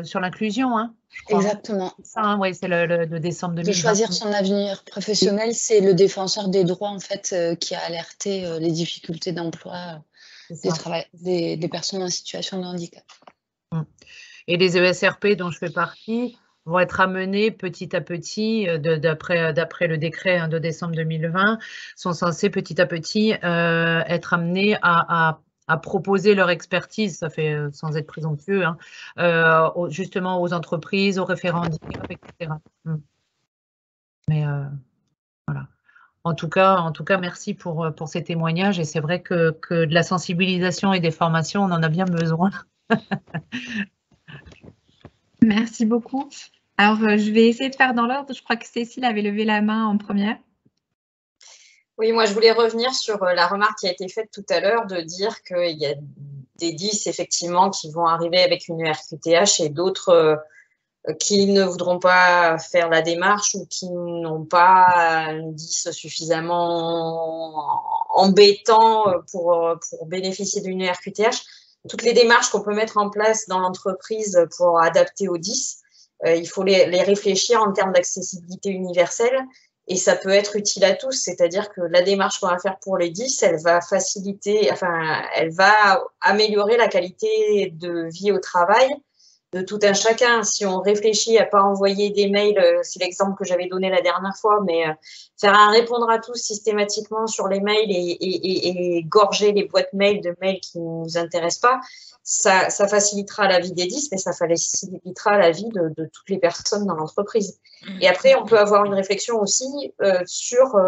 sur l'inclusion, hein, je crois. Exactement. Ça, hein, oui, c'est le décembre 2020. De choisir son avenir professionnel, c'est le défenseur des droits en fait qui a alerté les difficultés d'emploi des personnes en situation de handicap. Et les ESRP dont je fais partie vont être amenés petit à petit, d'après le décret de décembre 2020, sont censés petit à petit être amenés à à proposer leur expertise, ça fait sans être présomptueux, hein, justement aux entreprises, aux référents handicap, etc. Mais voilà. En tout cas, merci pour ces témoignages. Et c'est vrai que de la sensibilisation et des formations, on en a bien besoin. Merci beaucoup. Alors, je vais essayer de faire dans l'ordre. Je crois que Cécile avait levé la main en première. Oui, moi, je voulais revenir sur la remarque qui a été faite tout à l'heure de dire qu'il y a des 10, effectivement, qui vont arriver avec une RQTH et d'autres qui ne voudront pas faire la démarche ou qui n'ont pas un 10 suffisamment embêtant pour bénéficier d'une RQTH. Toutes les démarches qu'on peut mettre en place dans l'entreprise pour adapter aux 10, il faut les réfléchir en termes d'accessibilité universelle et ça peut être utile à tous. C'est-à-dire que la démarche qu'on va faire pour les 10, elle va faciliter, enfin, elle va améliorer la qualité de vie au travail de tout un chacun. Si on réfléchit à pas envoyer des mails, c'est l'exemple que j'avais donné la dernière fois, mais faire un répondre à tous systématiquement sur les mails et gorger les boîtes mail de mails qui ne nous intéressent pas, ça facilitera la vie des 10, mais ça facilitera la vie de toutes les personnes dans l'entreprise. Et après, on peut avoir une réflexion aussi sur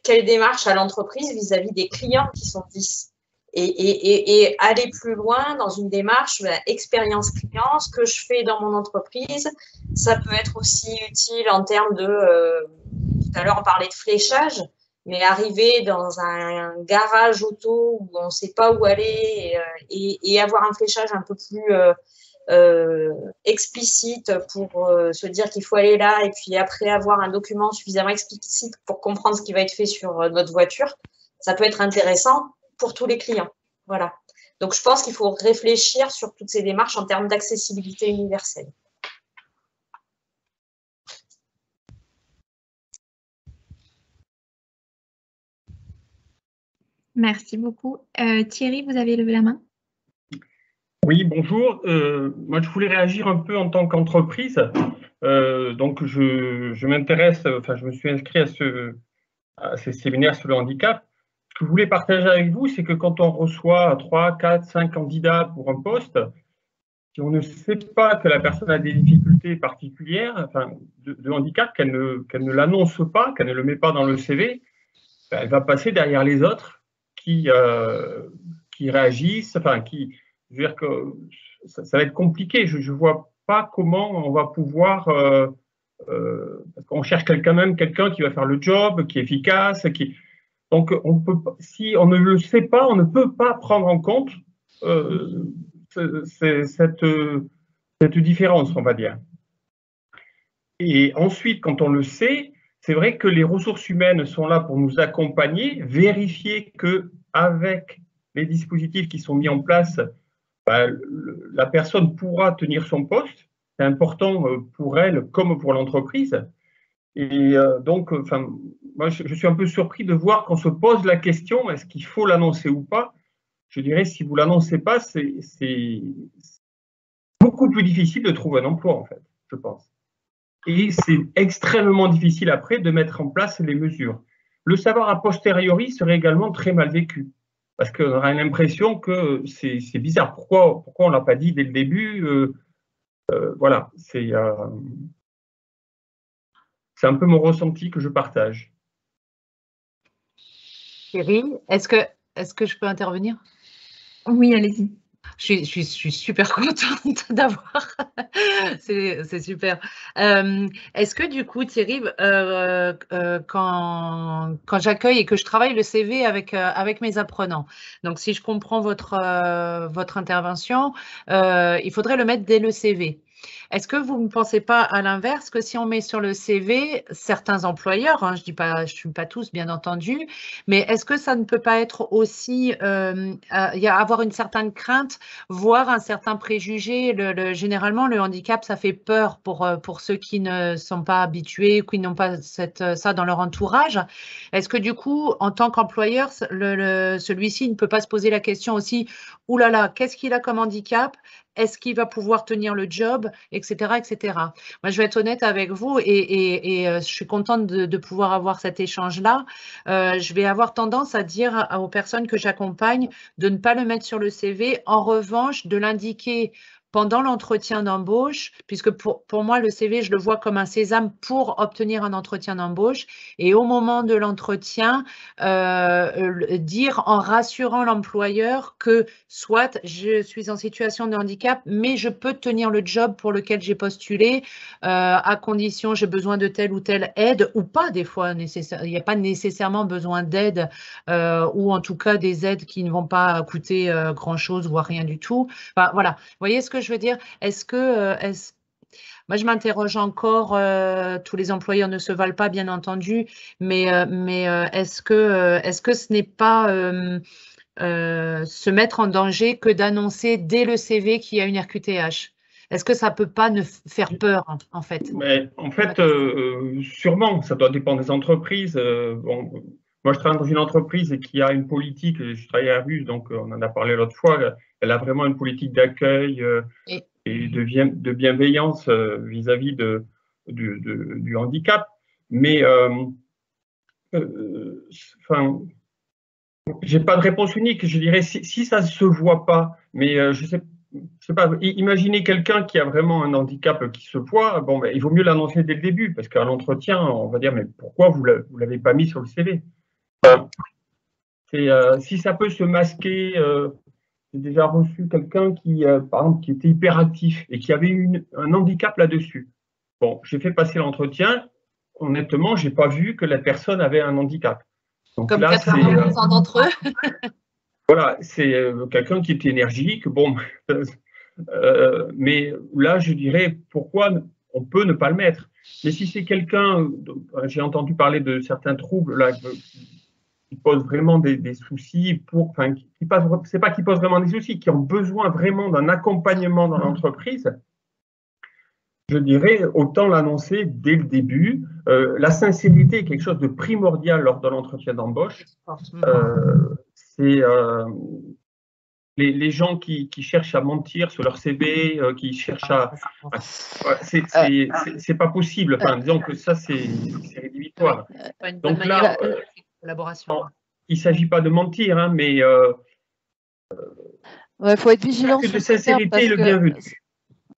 quelle démarche à l'entreprise vis-à-vis des clients qui sont 10. Et aller plus loin dans une démarche expérience client, ce que je fais dans mon entreprise, ça peut être aussi utile en termes de, tout à l'heure on parlait de fléchage, mais arriver dans un garage auto où on ne sait pas où aller et avoir un fléchage un peu plus explicite pour se dire qu'il faut aller là et puis après avoir un document suffisamment explicite pour comprendre ce qui va être fait sur notre voiture, ça peut être intéressant pour tous les clients. Voilà. Donc, je pense qu'il faut réfléchir sur toutes ces démarches en termes d'accessibilité universelle. Merci beaucoup. Thierry, vous avez levé la main. Oui, bonjour. Moi, je voulais réagir un peu en tant qu'entreprise. Donc, je m'intéresse, enfin, je me suis inscrit à ces séminaires sur le handicap. Ce que je voulais partager avec vous, c'est que quand on reçoit 3, 4, 5 candidats pour un poste, si on ne sait pas que la personne a des difficultés particulières, enfin, de handicap, qu'elle ne l'annonce pas, qu'elle ne le met pas dans le CV, ben, elle va passer derrière les autres qui réagissent, enfin, je veux dire que ça va être compliqué. Je ne vois pas comment on va pouvoir, parce qu'on cherche quelqu'un qui va faire le job, qui est efficace, donc, si on ne le sait pas, on ne peut pas prendre en compte cette différence, on va dire. Et ensuite, quand on le sait, c'est vrai que les ressources humaines sont là pour nous accompagner, vérifier qu'avec les dispositifs qui sont mis en place, la personne pourra tenir son poste. C'est important pour elle comme pour l'entreprise. Et donc, enfin, moi, je suis un peu surpris de voir qu'on se pose la question, est-ce qu'il faut l'annoncer ou pas? Je dirais, si vous ne l'annoncez pas, c'est beaucoup plus difficile de trouver un emploi, en fait, je pense. Et c'est extrêmement difficile après de mettre en place les mesures. Le savoir a posteriori serait également très mal vécu, parce qu'on aura l'impression que c'est bizarre. Pourquoi on ne l'a pas dit dès le début? Voilà, c'est un peu mon ressenti que je partage. Thierry, est-ce que je peux intervenir? Oui, allez-y. Je suis super contente d'avoir. C'est super. Est-ce que du coup, Thierry, quand j'accueille et que je travaille le CV avec mes apprenants, donc si je comprends votre intervention, il faudrait le mettre dès le CV. Est-ce que vous ne pensez pas à l'inverse que si on met sur le CV certains employeurs, hein, je ne suis pas tous bien entendu, mais est-ce que ça ne peut pas être aussi avoir une certaine crainte, voire un certain préjugé? Généralement, le handicap, ça fait peur pour ceux qui ne sont pas habitués, qui n'ont pas ça dans leur entourage. Est-ce que du coup, en tant qu'employeur, celui-ci ne peut pas se poser la question aussi, oulala, qu'est-ce qu'il a comme handicap? est-ce qu'il va pouvoir tenir le job, etc., etc. Moi, je vais être honnête avec vous et je suis contente de pouvoir avoir cet échange-là. Je vais avoir tendance à dire aux personnes que j'accompagne de ne pas le mettre sur le CV. En revanche, de l'indiquer pendant l'entretien d'embauche, puisque pour moi, le CV, je le vois comme un sésame pour obtenir un entretien d'embauche. Et au moment de l'entretien, dire en rassurant l'employeur que soit je suis en situation de handicap, mais je peux tenir le job pour lequel j'ai postulé, à condition j'ai besoin de telle ou telle aide, ou pas des fois, il n'y a pas nécessairement besoin d'aide, ou en tout cas des aides qui ne vont pas coûter grand-chose, voire rien du tout. Enfin, voilà, vous voyez ce que je veux dire? Moi, je m'interroge encore, tous les employeurs ne se valent pas, bien entendu, mais est-ce que ce n'est pas se mettre en danger que d'annoncer dès le CV qu'il y a une RQTH? Est-ce que ça ne peut pas ne faire peur, en fait? Mais en fait, sûrement, ça doit dépendre des entreprises. Bon, moi, je travaille dans une entreprise qui a une politique, je travaille à Airbus, donc on en a parlé l'autre fois, elle a vraiment une politique d'accueil et de bienveillance vis-à-vis du handicap. Mais, enfin, j'ai pas de réponse unique. Je dirais, si ça ne se voit pas, mais je sais pas, imaginez quelqu'un qui a vraiment un handicap qui se voit, bon, ben, il vaut mieux l'annoncer dès le début, parce qu'à l'entretien, on va dire, mais pourquoi vous ne l'avez pas mis sur le CV? Si ça peut se masquer, j'ai déjà reçu quelqu'un qui, par exemple, qui était hyperactif et qui avait un handicap là-dessus. Bon, j'ai fait passer l'entretien, honnêtement, je n'ai pas vu que la personne avait un handicap. Donc comme là, 80% d'entre eux. Voilà, c'est quelqu'un qui est énergique, bon, mais là, je dirais, pourquoi on peut ne pas le mettre? Mais si c'est quelqu'un, j'ai entendu parler de certains troubles là, qui posent vraiment des soucis, c'est pas qu'ils posent vraiment des soucis, qui ont besoin vraiment d'un accompagnement dans l'entreprise, je dirais, autant l'annoncer dès le début. La sincérité est quelque chose de primordial lors de l'entretien d'embauche. C'est les gens qui cherchent à mentir sur leur CV, qui cherchent c'est pas possible. Enfin, disons que ça, c'est rédhibitoire. Donc là, il ne s'agit pas de mentir, hein, mais il faut être vigilant. Que de sincérité est le bienvenu.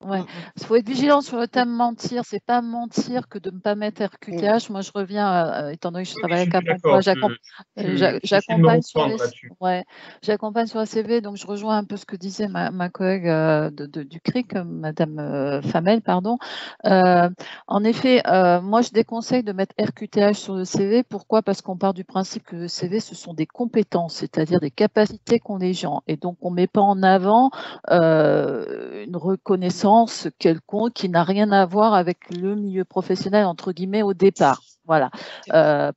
Ouais. Il faut être vigilant sur le thème mentir. C'est pas mentir que de ne pas mettre RQTH. Moi, je reviens, étant donné que je travaille à Cap Emploi, j'accompagne sur la CV. Donc, je rejoins un peu ce que disait ma collègue du CRIC, Madame Famel, pardon. En effet, moi, je déconseille de mettre RQTH sur le CV. Pourquoi? Parce qu'on part du principe que le CV, ce sont des compétences, c'est-à-dire des capacités qu'ont les gens. Et donc, on ne met pas en avant une reconnaissance quelconque qui n'a rien à voir avec le milieu professionnel, entre guillemets, au départ. Voilà.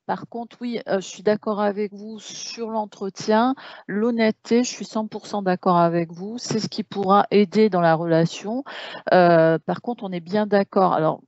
Par contre, oui, je suis d'accord avec vous sur l'entretien. L'honnêteté, je suis 100% d'accord avec vous. C'est ce qui pourra aider dans la relation. Par contre, on est bien d'accord. Alors,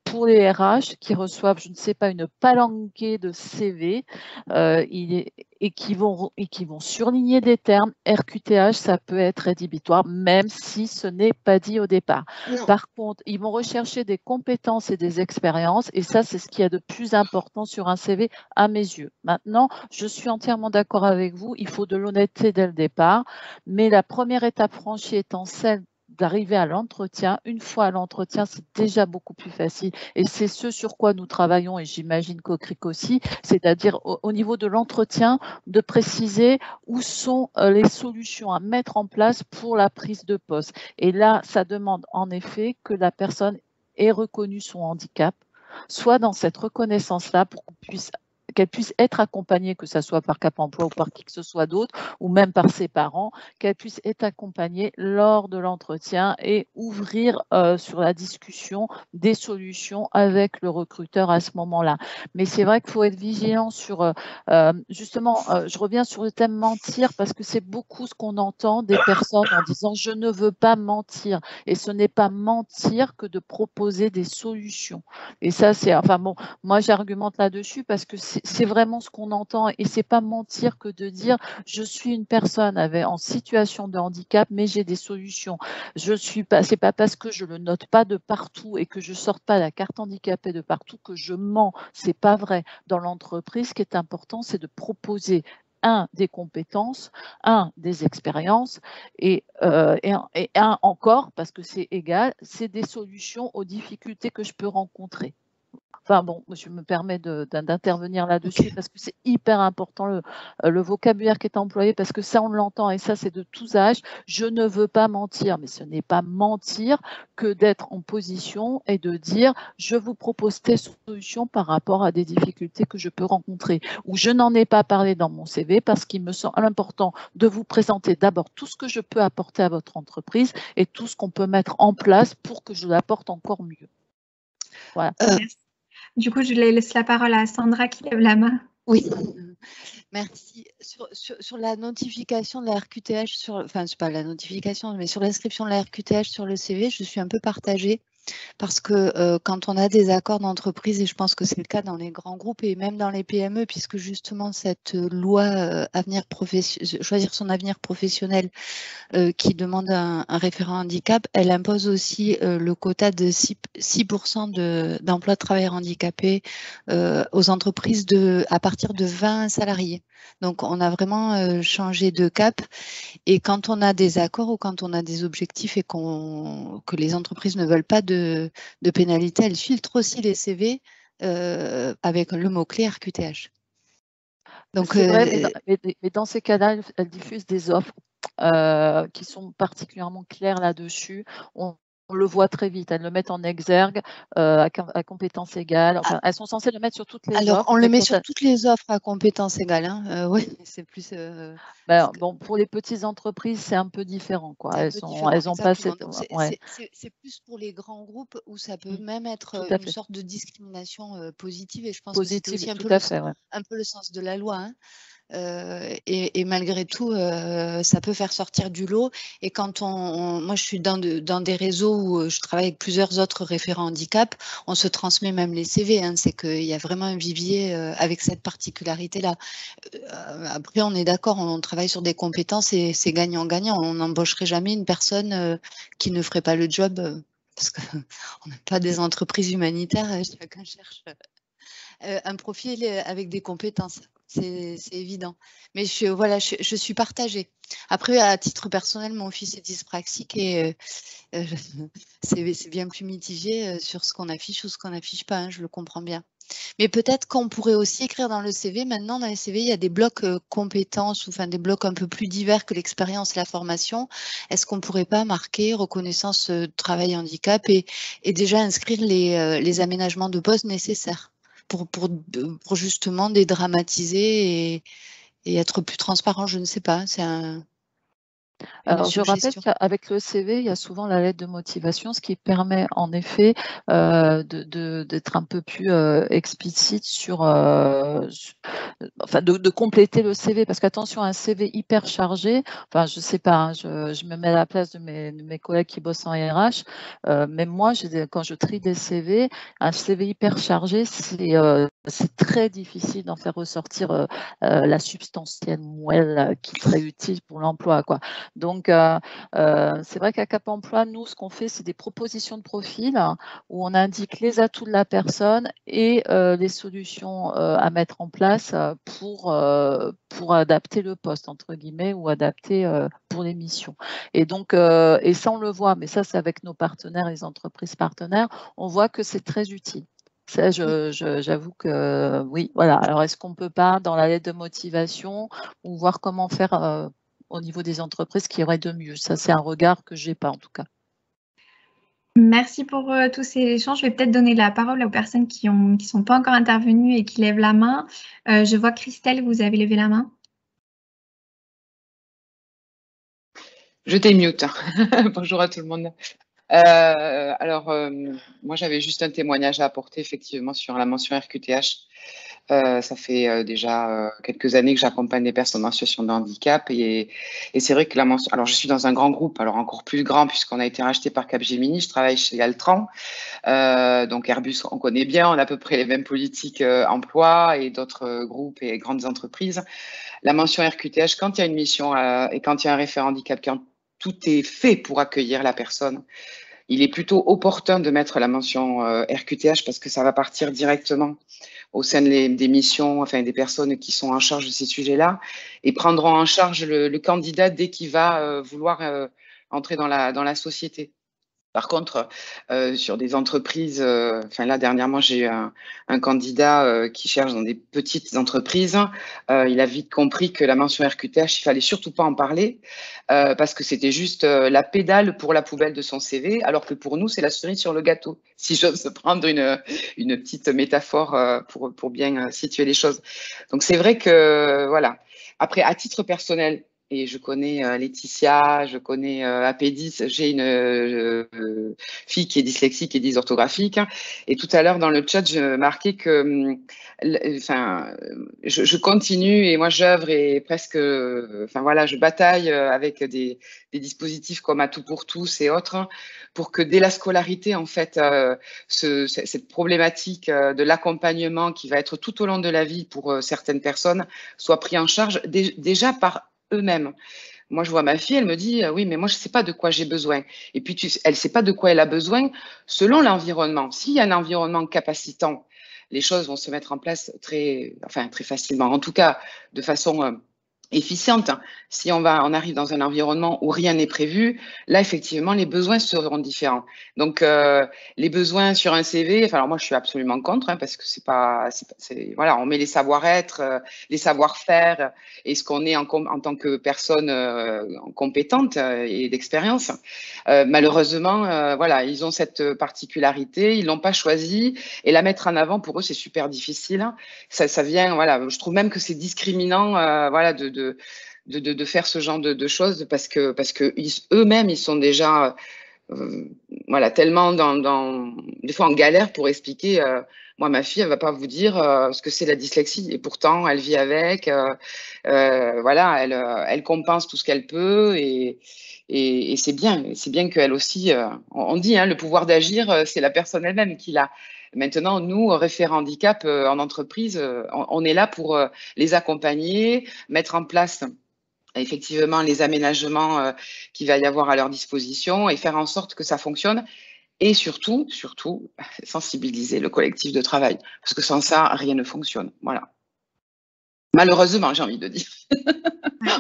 pour les RH qui reçoivent, je ne sais pas, une palanquée de CV et qui vont surligner des termes, RQTH, ça peut être rédhibitoire, même si ce n'est pas dit au départ. Non. Par contre, ils vont rechercher des compétences et des expériences, et ça, c'est ce qu'il y a de plus important sur un CV à mes yeux. Maintenant, je suis entièrement d'accord avec vous, il faut de l'honnêteté dès le départ, mais la première étape franchie étant celle d'arriver à l'entretien. Une fois à l'entretien, c'est déjà beaucoup plus facile. Et c'est ce sur quoi nous travaillons, et j'imagine qu'au CRIC aussi, c'est-à-dire au niveau de l'entretien, de préciser où sont les solutions à mettre en place pour la prise de poste. Et là, ça demande en effet que la personne ait reconnu son handicap, soit dans cette reconnaissance-là pour qu'elle puisse être accompagnée, que ce soit par Cap Emploi ou par qui que ce soit d'autre, ou même par ses parents, qu'elle puisse être accompagnée lors de l'entretien et ouvrir sur la discussion des solutions avec le recruteur à ce moment-là. Mais c'est vrai qu'il faut être vigilant sur, justement, je reviens sur le thème mentir, parce que c'est beaucoup ce qu'on entend des personnes en disant « je ne veux pas mentir ». Et ce n'est pas mentir que de proposer des solutions. Et ça, c'est, enfin bon, moi j'argumente là-dessus parce que c'est vraiment ce qu'on entend et c'est pas mentir que de dire je suis une personne en situation de handicap, mais j'ai des solutions. C'est pas parce que je le note pas de partout et que je sorte pas la carte handicapée de partout que je mens. C'est pas vrai. Dans l'entreprise, ce qui est important, c'est de proposer des compétences, des expériences et encore, parce que c'est égal, c'est des solutions aux difficultés que je peux rencontrer. Enfin bon, je me permets d'intervenir là-dessus parce que c'est hyper important le vocabulaire qui est employé parce que ça on l'entend et ça c'est de tous âges. Je ne veux pas mentir, mais ce n'est pas mentir que d'être en position et de dire je vous propose des solutions par rapport à des difficultés que je peux rencontrer ou je n'en ai pas parlé dans mon CV parce qu'il me semble important de vous présenter d'abord tout ce que je peux apporter à votre entreprise et tout ce qu'on peut mettre en place pour que je l'apporte encore mieux. Voilà. Du coup, je laisse la parole à Sandra qui lève la main. Oui, merci. Sur la notification de la RQTH, enfin, c'est pas la notification, mais sur l'inscription de la RQTH sur le CV, je suis un peu partagée. Parce que quand on a des accords d'entreprise, et je pense que c'est le cas dans les grands groupes et même dans les PME, puisque justement cette loi choisir son avenir professionnel qui demande un référent handicap, elle impose aussi le quota de 6% d'emploi de travailleurs handicapés aux entreprises à partir de 20 salariés. Donc, on a vraiment changé de cap. Et quand on a des accords ou quand on a des objectifs et que les entreprises ne veulent pas de pénalité, elles filtrent aussi les CV avec le mot-clé RQTH. Donc, c'est vrai, mais dans ces cas-là, elles diffusent des offres qui sont particulièrement claires là-dessus. On le voit très vite, elles le mettent en exergue à compétences égales. Enfin, elles sont censées le mettre sur toutes les offres. Alors, on le met sur toutes les offres à compétences égales. Hein. Oui, c'est plus. Bon, pour les petites entreprises, c'est un peu différent, quoi. Elles ont pas cette. C'est plus pour les grands groupes où ça peut même être une sorte de discrimination positive. Et je pense que c'est aussi un peu le sens de la loi. Hein. Et malgré tout, ça peut faire sortir du lot. Et quand moi, je suis dans des réseaux où je travaille avec plusieurs autres référents handicap, on se transmet même les CV. Hein, c'est qu'il y a vraiment un vivier avec cette particularité-là. Après, on est d'accord, on travaille sur des compétences et c'est gagnant-gagnant. On n'embaucherait jamais une personne qui ne ferait pas le job parce qu'on n'a pas des entreprises humanitaires. Chacun cherche un profil avec des compétences. C'est évident. Mais je suis partagée. Après, à titre personnel, mon fils est dyspraxique et c'est bien plus mitigé sur ce qu'on affiche ou ce qu'on n'affiche pas. Hein, je le comprends bien. Mais peut-être qu'on pourrait aussi écrire dans le CV. Maintenant, dans les CV, il y a des blocs compétences ou des blocs un peu plus divers que l'expérience et la formation. Est-ce qu'on ne pourrait pas marquer reconnaissance travail handicap et déjà inscrire les aménagements de poste nécessaires pour justement dédramatiser et être plus transparent, je ne sais pas. Alors, je rappelle qu'avec le CV, il y a souvent la lettre de motivation, ce qui permet en effet d'être un peu plus explicite de compléter le CV. Parce qu'attention, un CV hyper chargé, enfin, je ne sais pas, hein, je me mets à la place de mes collègues qui bossent en RH. Même moi, quand je trie des CV, un CV hyper chargé, c'est très difficile d'en faire ressortir la substantielle moelle qui serait utile pour l'emploi, quoi. Donc, c'est vrai qu'à Cap Emploi, nous, ce qu'on fait, c'est des propositions de profil où on indique les atouts de la personne et les solutions à mettre en place pour adapter le poste, entre guillemets, ou adapter pour les missions. Et donc, et ça, on le voit, mais ça, c'est avec nos partenaires, les entreprises partenaires, on voit que c'est très utile. Ça, j'avoue que oui, voilà. Alors, est-ce qu'on ne peut pas, dans la lettre de motivation, ou voir comment faire au niveau des entreprises qui aurait de mieux? Ça, c'est un regard que je n'ai pas, en tout cas. Merci pour tous ces échanges. Je vais peut-être donner la parole aux personnes qui sont pas encore intervenues et qui lèvent la main. Je vois Christelle, vous avez levé la main. Je t'ai mute. Bonjour à tout le monde. Moi, j'avais juste un témoignage à apporter effectivement sur la mention RQTH. Ça fait déjà quelques années que j'accompagne des personnes en situation de handicap et c'est vrai que la mention. Alors, je suis dans un grand groupe, alors encore plus grand puisqu'on a été racheté par Capgemini. Je travaille chez Altran. Donc Airbus, on connaît bien, on a à peu près les mêmes politiques emploi et d'autres groupes et grandes entreprises. La mention RQTH, quand il y a une mission et quand il y a un référent handicap, quand tout est fait pour accueillir la personne, il est plutôt opportun de mettre la mention RQTH parce que ça va partir directement au sein des missions, enfin des personnes qui sont en charge de ces sujets-là et prendront en charge le candidat dès qu'il va vouloir entrer dans la société. Par contre, sur des entreprises, là dernièrement j'ai eu un candidat qui cherche dans des petites entreprises. Il a vite compris que la mention RQTH, il fallait surtout pas en parler parce que c'était juste la pédale pour la poubelle de son CV, alors que pour nous c'est la cerise sur le gâteau. Si j'ose prendre une petite métaphore pour bien situer les choses. Donc c'est vrai que voilà. Après, à titre personnel. Et je connais Laetitia, je connais Apédis, j'ai une fille qui est dyslexique et dysorthographique. Et tout à l'heure, dans le chat, je marquais que je continue et moi, j'œuvre et presque, je bataille avec des dispositifs comme À Tout pour tous et autres pour que dès la scolarité, en fait, cette problématique de l'accompagnement qui va être tout au long de la vie pour certaines personnes soit pris en charge déjà par eux-mêmes. Moi, je vois ma fille, elle me dit oui, mais moi, je ne sais pas de quoi j'ai besoin. Et puis, elle ne sait pas de quoi elle a besoin selon l'environnement. S'il y a un environnement capacitant, les choses vont se mettre en place très facilement. En tout cas, de façon efficiente. Si on arrive dans un environnement où rien n'est prévu, là, effectivement, les besoins seront différents. Donc, les besoins sur un CV, alors moi, je suis absolument contre, parce que on met les savoir-être, les savoir-faire et ce qu'on est en tant que personne compétente et d'expérience. Malheureusement, ils ont cette particularité, ils l'ont pas choisi et la mettre en avant, pour eux, c'est super difficile. Ça vient, je trouve même que c'est discriminant, de faire ce genre de choses parce que eux-mêmes ils sont déjà tellement des fois en galère pour expliquer. Moi, ma fille, elle va pas vous dire ce que c'est la dyslexie et pourtant elle vit avec. Elle compense tout ce qu'elle peut et c'est bien qu'elle aussi. On dit le pouvoir d'agir, c'est la personne elle-même qui l'a. Maintenant, nous, référents handicap en entreprise, on est là pour les accompagner, mettre en place effectivement les aménagements qu'il va y avoir à leur disposition et faire en sorte que ça fonctionne. Et surtout, sensibiliser le collectif de travail. Parce que sans ça, rien ne fonctionne. Voilà. Malheureusement, j'ai envie de dire.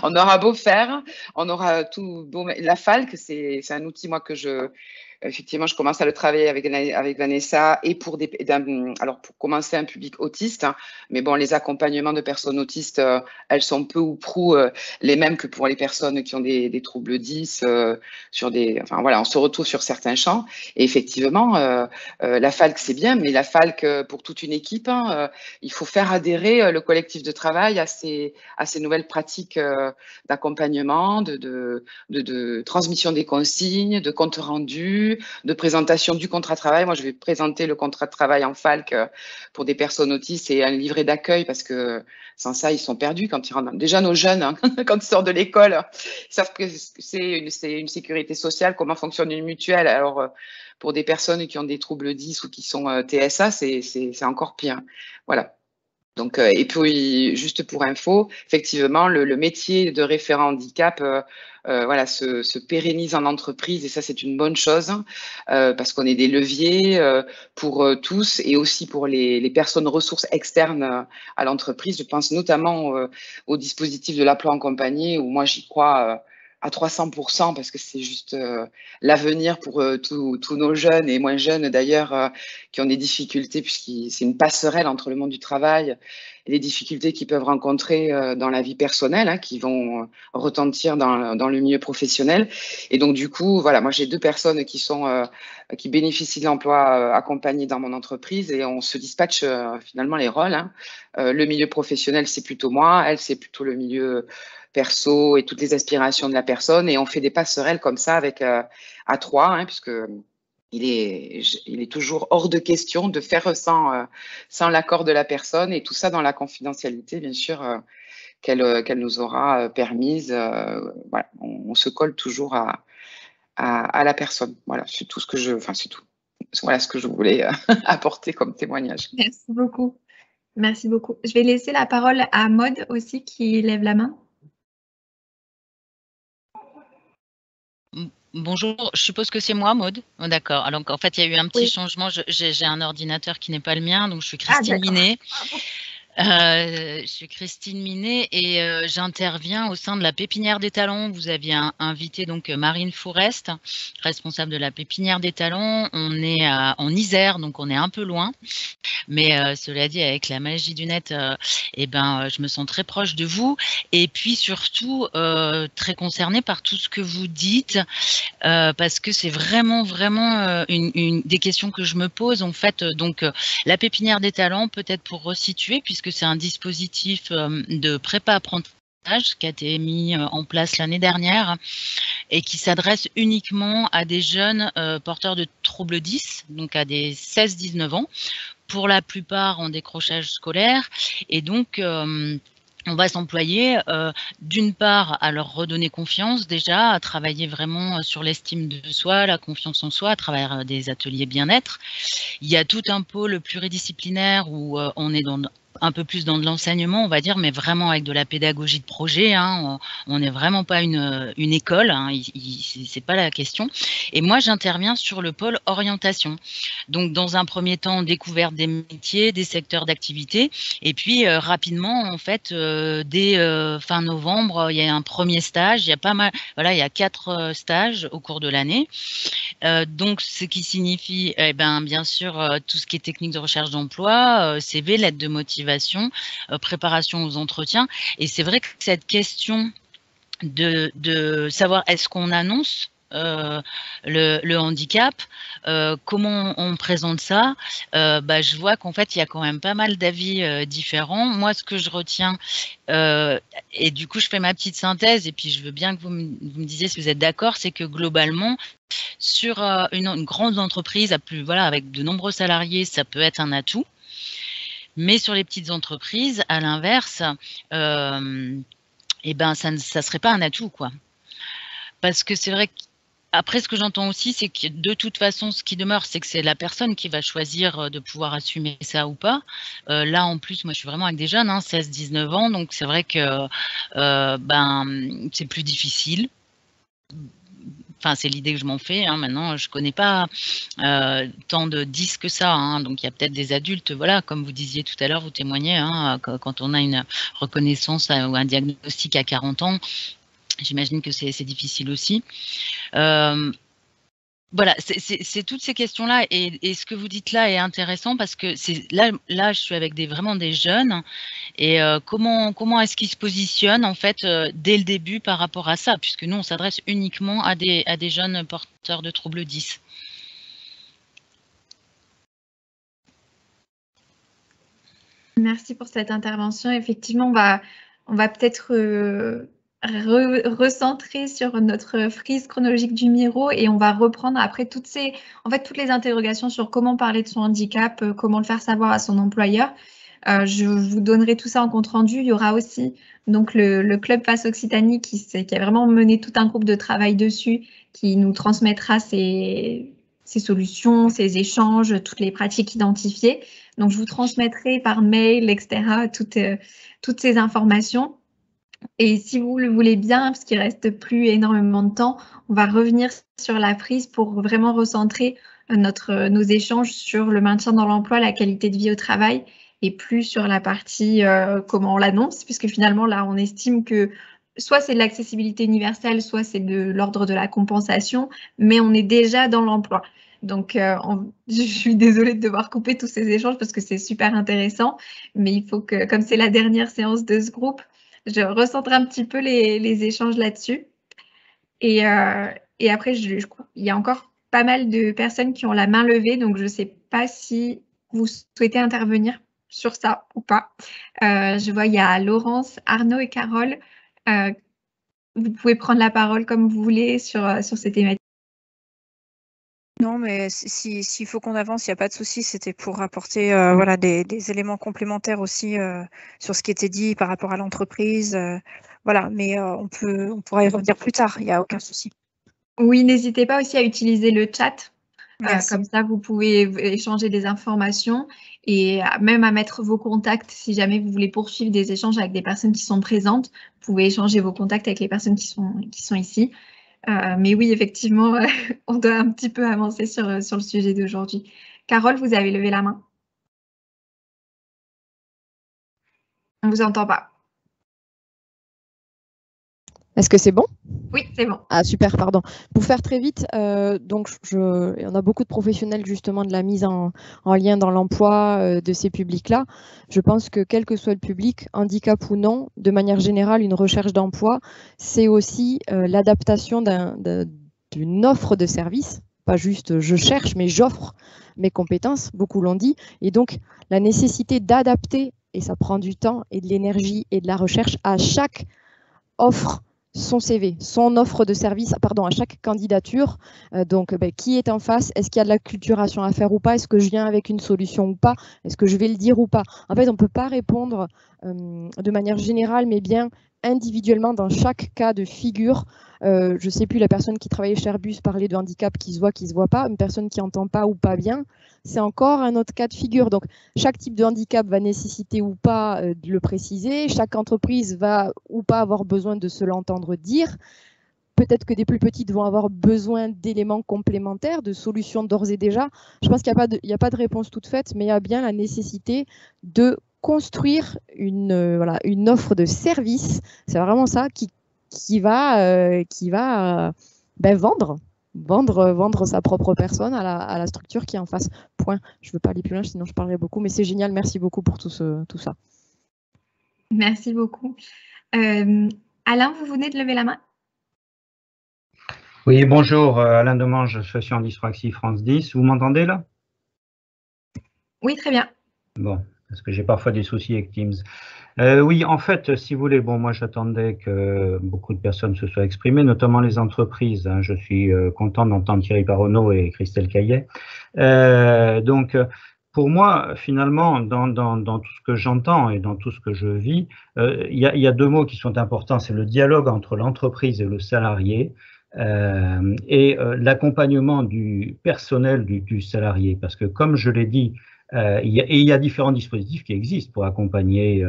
On aura beau faire, on aura tout beau. La FALC, c'est un outil, moi, que effectivement, je commence à le travailler avec Vanessa et pour commencer un public autiste. Mais bon, les accompagnements de personnes autistes, elles sont peu ou prou les mêmes que pour les personnes qui ont des troubles 10. On se retrouve sur certains champs. Et effectivement, la FALC, c'est bien, mais la FALC, pour toute une équipe, il faut faire adhérer le collectif de travail à ces nouvelles pratiques d'accompagnement, de transmission des consignes, de compte rendu, de présentation du contrat de travail. Moi, je vais présenter le contrat de travail en FALC pour des personnes autistes et un livret d'accueil parce que sans ça, ils sont perdus quand ils rentrent. Déjà, nos jeunes, quand ils sortent de l'école, ils savent que c'est une sécurité sociale, comment fonctionne une mutuelle. Alors, pour des personnes qui ont des troubles 10 ou qui sont TSA, c'est encore pire. Voilà. Donc, et puis, juste pour info, effectivement, le métier de référent handicap se pérennise en entreprise et ça, c'est une bonne chose parce qu'on est des leviers pour tous et aussi pour les personnes ressources externes à l'entreprise. Je pense notamment au dispositif de l'emploi en compagnie où moi, j'y crois à 300% parce que c'est juste l'avenir pour tous nos jeunes et moins jeunes d'ailleurs qui ont des difficultés puisque c'est une passerelle entre le monde du travail et les difficultés qu'ils peuvent rencontrer dans la vie personnelle qui vont retentir dans le milieu professionnel. Et donc du coup, voilà, moi j'ai 2 personnes qui bénéficient de l'emploi accompagné dans mon entreprise et on se dispatche finalement les rôles. Le milieu professionnel, c'est plutôt moi, elle, c'est plutôt le milieu perso et toutes les aspirations de la personne. Et on fait des passerelles comme ça avec à 3, hein, puisque il est toujours hors de question de faire sans l'accord de la personne, et tout ça dans la confidentialité, bien sûr, qu'elle nous aura permise. Voilà, on se colle toujours à la personne. Voilà, c'est tout ce que c'est tout. Voilà ce que je voulais apporter comme témoignage. Merci beaucoup. Merci beaucoup. Je vais laisser la parole à Maud aussi qui lève la main. Bonjour, je suppose que c'est moi, Maud. Oh, d'accord. Alors en fait, il y a eu un petit changement. J'ai un ordinateur qui n'est pas le mien, donc je suis Christine Minet. Je suis Christine Minet et j'interviens au sein de la Pépinière des Talents. Vous aviez invité donc Marine Fourest, responsable de la Pépinière des Talents. On est en Isère, donc on est un peu loin. Mais cela dit, avec la magie du net, je me sens très proche de vous. Et puis surtout, très concernée par tout ce que vous dites, parce que c'est vraiment une des questions que je me pose. En fait, donc la Pépinière des Talents, peut-être pour resituer, puisque c'est un dispositif de prépa-apprentissage qui a été mis en place l'année dernière et qui s'adresse uniquement à des jeunes porteurs de troubles 10, donc à des 16-19 ans, pour la plupart en décrochage scolaire. Et donc, on va s'employer d'une part à leur redonner confiance déjà, à travailler vraiment sur l'estime de soi, la confiance en soi à travers des ateliers bien-être. Il y a tout un pôle pluridisciplinaire où on est un peu plus dans de l'enseignement, on va dire, mais vraiment avec de la pédagogie de projet. Hein. On n'est vraiment pas une école, hein, c'est pas la question. Et moi, j'interviens sur le pôle orientation. Donc, dans un premier temps, découverte des métiers, des secteurs d'activité. Et puis, rapidement, en fait, dès fin novembre, il y a un premier stage. Il y a pas mal, voilà, il y a 4 stages au cours de l'année. Donc, ce qui signifie, bien sûr, tout ce qui est technique de recherche d'emploi, CV, lettre de motivation, préparation aux entretiens. Et c'est vrai que cette question de savoir est-ce qu'on annonce le handicap, comment on présente ça, je vois qu'en fait il y a quand même pas mal d'avis différents. Moi, ce que je retiens, et du coup je fais ma petite synthèse, et puis je veux bien que vous me disiez si vous êtes d'accord, c'est que globalement sur une grande entreprise avec de nombreux salariés, ça peut être un atout. Mais sur les petites entreprises, à l'inverse, ça ne serait pas un atout, quoi. Parce que c'est vrai qu'après, ce que j'entends aussi, c'est que de toute façon, ce qui demeure, c'est que c'est la personne qui va choisir de pouvoir assumer ça ou pas. Là, en plus, moi, je suis vraiment avec des jeunes, 16-19 ans, donc c'est vrai que c'est plus difficile. Enfin, c'est l'idée que je m'en fais. Maintenant, je ne connais pas tant de 10 que ça. Donc, il y a peut-être des adultes, voilà, comme vous disiez tout à l'heure, vous témoignez, quand on a une reconnaissance ou un diagnostic à 40 ans, j'imagine que c'est difficile aussi. Voilà, c'est toutes ces questions-là, et ce que vous dites là est intéressant parce que là je suis avec vraiment des jeunes, et comment est-ce qu'ils se positionnent en fait dès le début par rapport à ça, puisque nous on s'adresse uniquement à des jeunes porteurs de troubles 10. Merci pour cette intervention. Effectivement, on va peut-être recentrer sur notre frise chronologique du Miro, et on va reprendre après toutes les interrogations sur comment parler de son handicap, comment le faire savoir à son employeur. Je vous donnerai tout ça en compte rendu. Il y aura aussi donc le Club Face Occitanie qui a vraiment mené tout un groupe de travail dessus, qui nous transmettra ses solutions, ses échanges, toutes les pratiques identifiées. Donc, je vous transmettrai par mail, etc., toutes ces informations. Et si vous le voulez bien, parce qu'il ne reste plus énormément de temps, on va revenir sur la prise pour vraiment recentrer nos échanges sur le maintien dans l'emploi, la qualité de vie au travail, et plus sur la partie comment on l'annonce, puisque finalement, là, on estime que soit c'est de l'accessibilité universelle, soit c'est de l'ordre de la compensation, mais on est déjà dans l'emploi. Donc, je suis désolée de devoir couper tous ces échanges parce que c'est super intéressant, mais il faut que, comme c'est la dernière séance de ce groupe, je recentre un petit peu les échanges là-dessus. Et après, je crois qu'il y a encore pas mal de personnes qui ont la main levée, donc je ne sais pas si vous souhaitez intervenir sur ça ou pas. Je vois, il y a Laurence, Arnaud et Carole vous pouvez prendre la parole comme vous voulez sur ces thématiques. Non, mais s'il faut qu'on avance, il n'y a pas de souci. C'était pour apporter voilà, des éléments complémentaires aussi sur ce qui était dit par rapport à l'entreprise. Voilà, mais on pourra y revenir plus tard, il n'y a aucun souci. Oui, n'hésitez pas aussi à utiliser le chat. Merci. Comme ça, vous pouvez échanger des informations et même à mettre vos contacts si jamais vous voulez poursuivre des échanges avec des personnes qui sont présentes. Vous pouvez échanger vos contacts avec les personnes qui sont ici. Mais oui, effectivement, on doit un petit peu avancer sur le sujet d'aujourd'hui. Carole, vous avez levé la main. On ne vous entend pas. Est-ce que c'est bon? Oui, c'est bon. Ah super, pardon. Pour faire très vite, donc il y en a beaucoup de professionnels justement de la mise en lien dans l'emploi de ces publics-là. Je pense que quel que soit le public, handicap ou non, de manière générale, une recherche d'emploi, c'est aussi l'adaptation d'une offre de service. Pas juste je cherche, mais j'offre mes compétences, beaucoup l'ont dit. Et donc la nécessité d'adapter, et ça prend du temps et de l'énergie et de la recherche à chaque offre, son CV, son offre de service, pardon, à chaque candidature. Donc, qui est en face? Est-ce qu'il y a de l'acculturation à faire ou pas? Est-ce que je viens avec une solution ou pas? Est-ce que je vais le dire ou pas? En fait, on ne peut pas répondre de manière générale, mais bien individuellement dans chaque cas de figure. Je ne sais plus, la personne qui travaillait chez Airbus parlait de handicap qui se voit pas. Une personne qui n'entend pas ou pas bien, c'est encore un autre cas de figure. Donc, chaque type de handicap va nécessiter ou pas de le préciser. Chaque entreprise va ou pas avoir besoin de se l'entendre dire. Peut-être que des plus petites vont avoir besoin d'éléments complémentaires, de solutions d'ores et déjà. Je pense qu'il n'y a pas de réponse toute faite, mais il y a bien la nécessité de construire une offre de service. C'est vraiment ça qui va vendre sa propre personne à la structure qui est en face. Point. Je ne veux pas aller plus loin, sinon je parlerai beaucoup, mais c'est génial. Merci beaucoup pour tout ça. Merci beaucoup. Alain, vous venez de lever la main? Oui, bonjour, Alain Demange, association Dyspraxie France 10. Vous m'entendez là? Oui, très bien. Bon, parce que j'ai parfois des soucis avec Teams. Oui, en fait, si vous voulez, bon, moi j'attendais que beaucoup de personnes se soient exprimées, notamment les entreprises. Hein. Je suis content d'entendre Thierry Paronneau et Christelle Caillet. Donc, pour moi, finalement, dans tout ce que j'entends et dans tout ce que je vis, il y a deux mots qui sont importants, c'est le dialogue entre l'entreprise et le salarié. Et l'accompagnement du personnel du salarié, parce que comme je l'ai dit, il y a différents dispositifs qui existent pour accompagner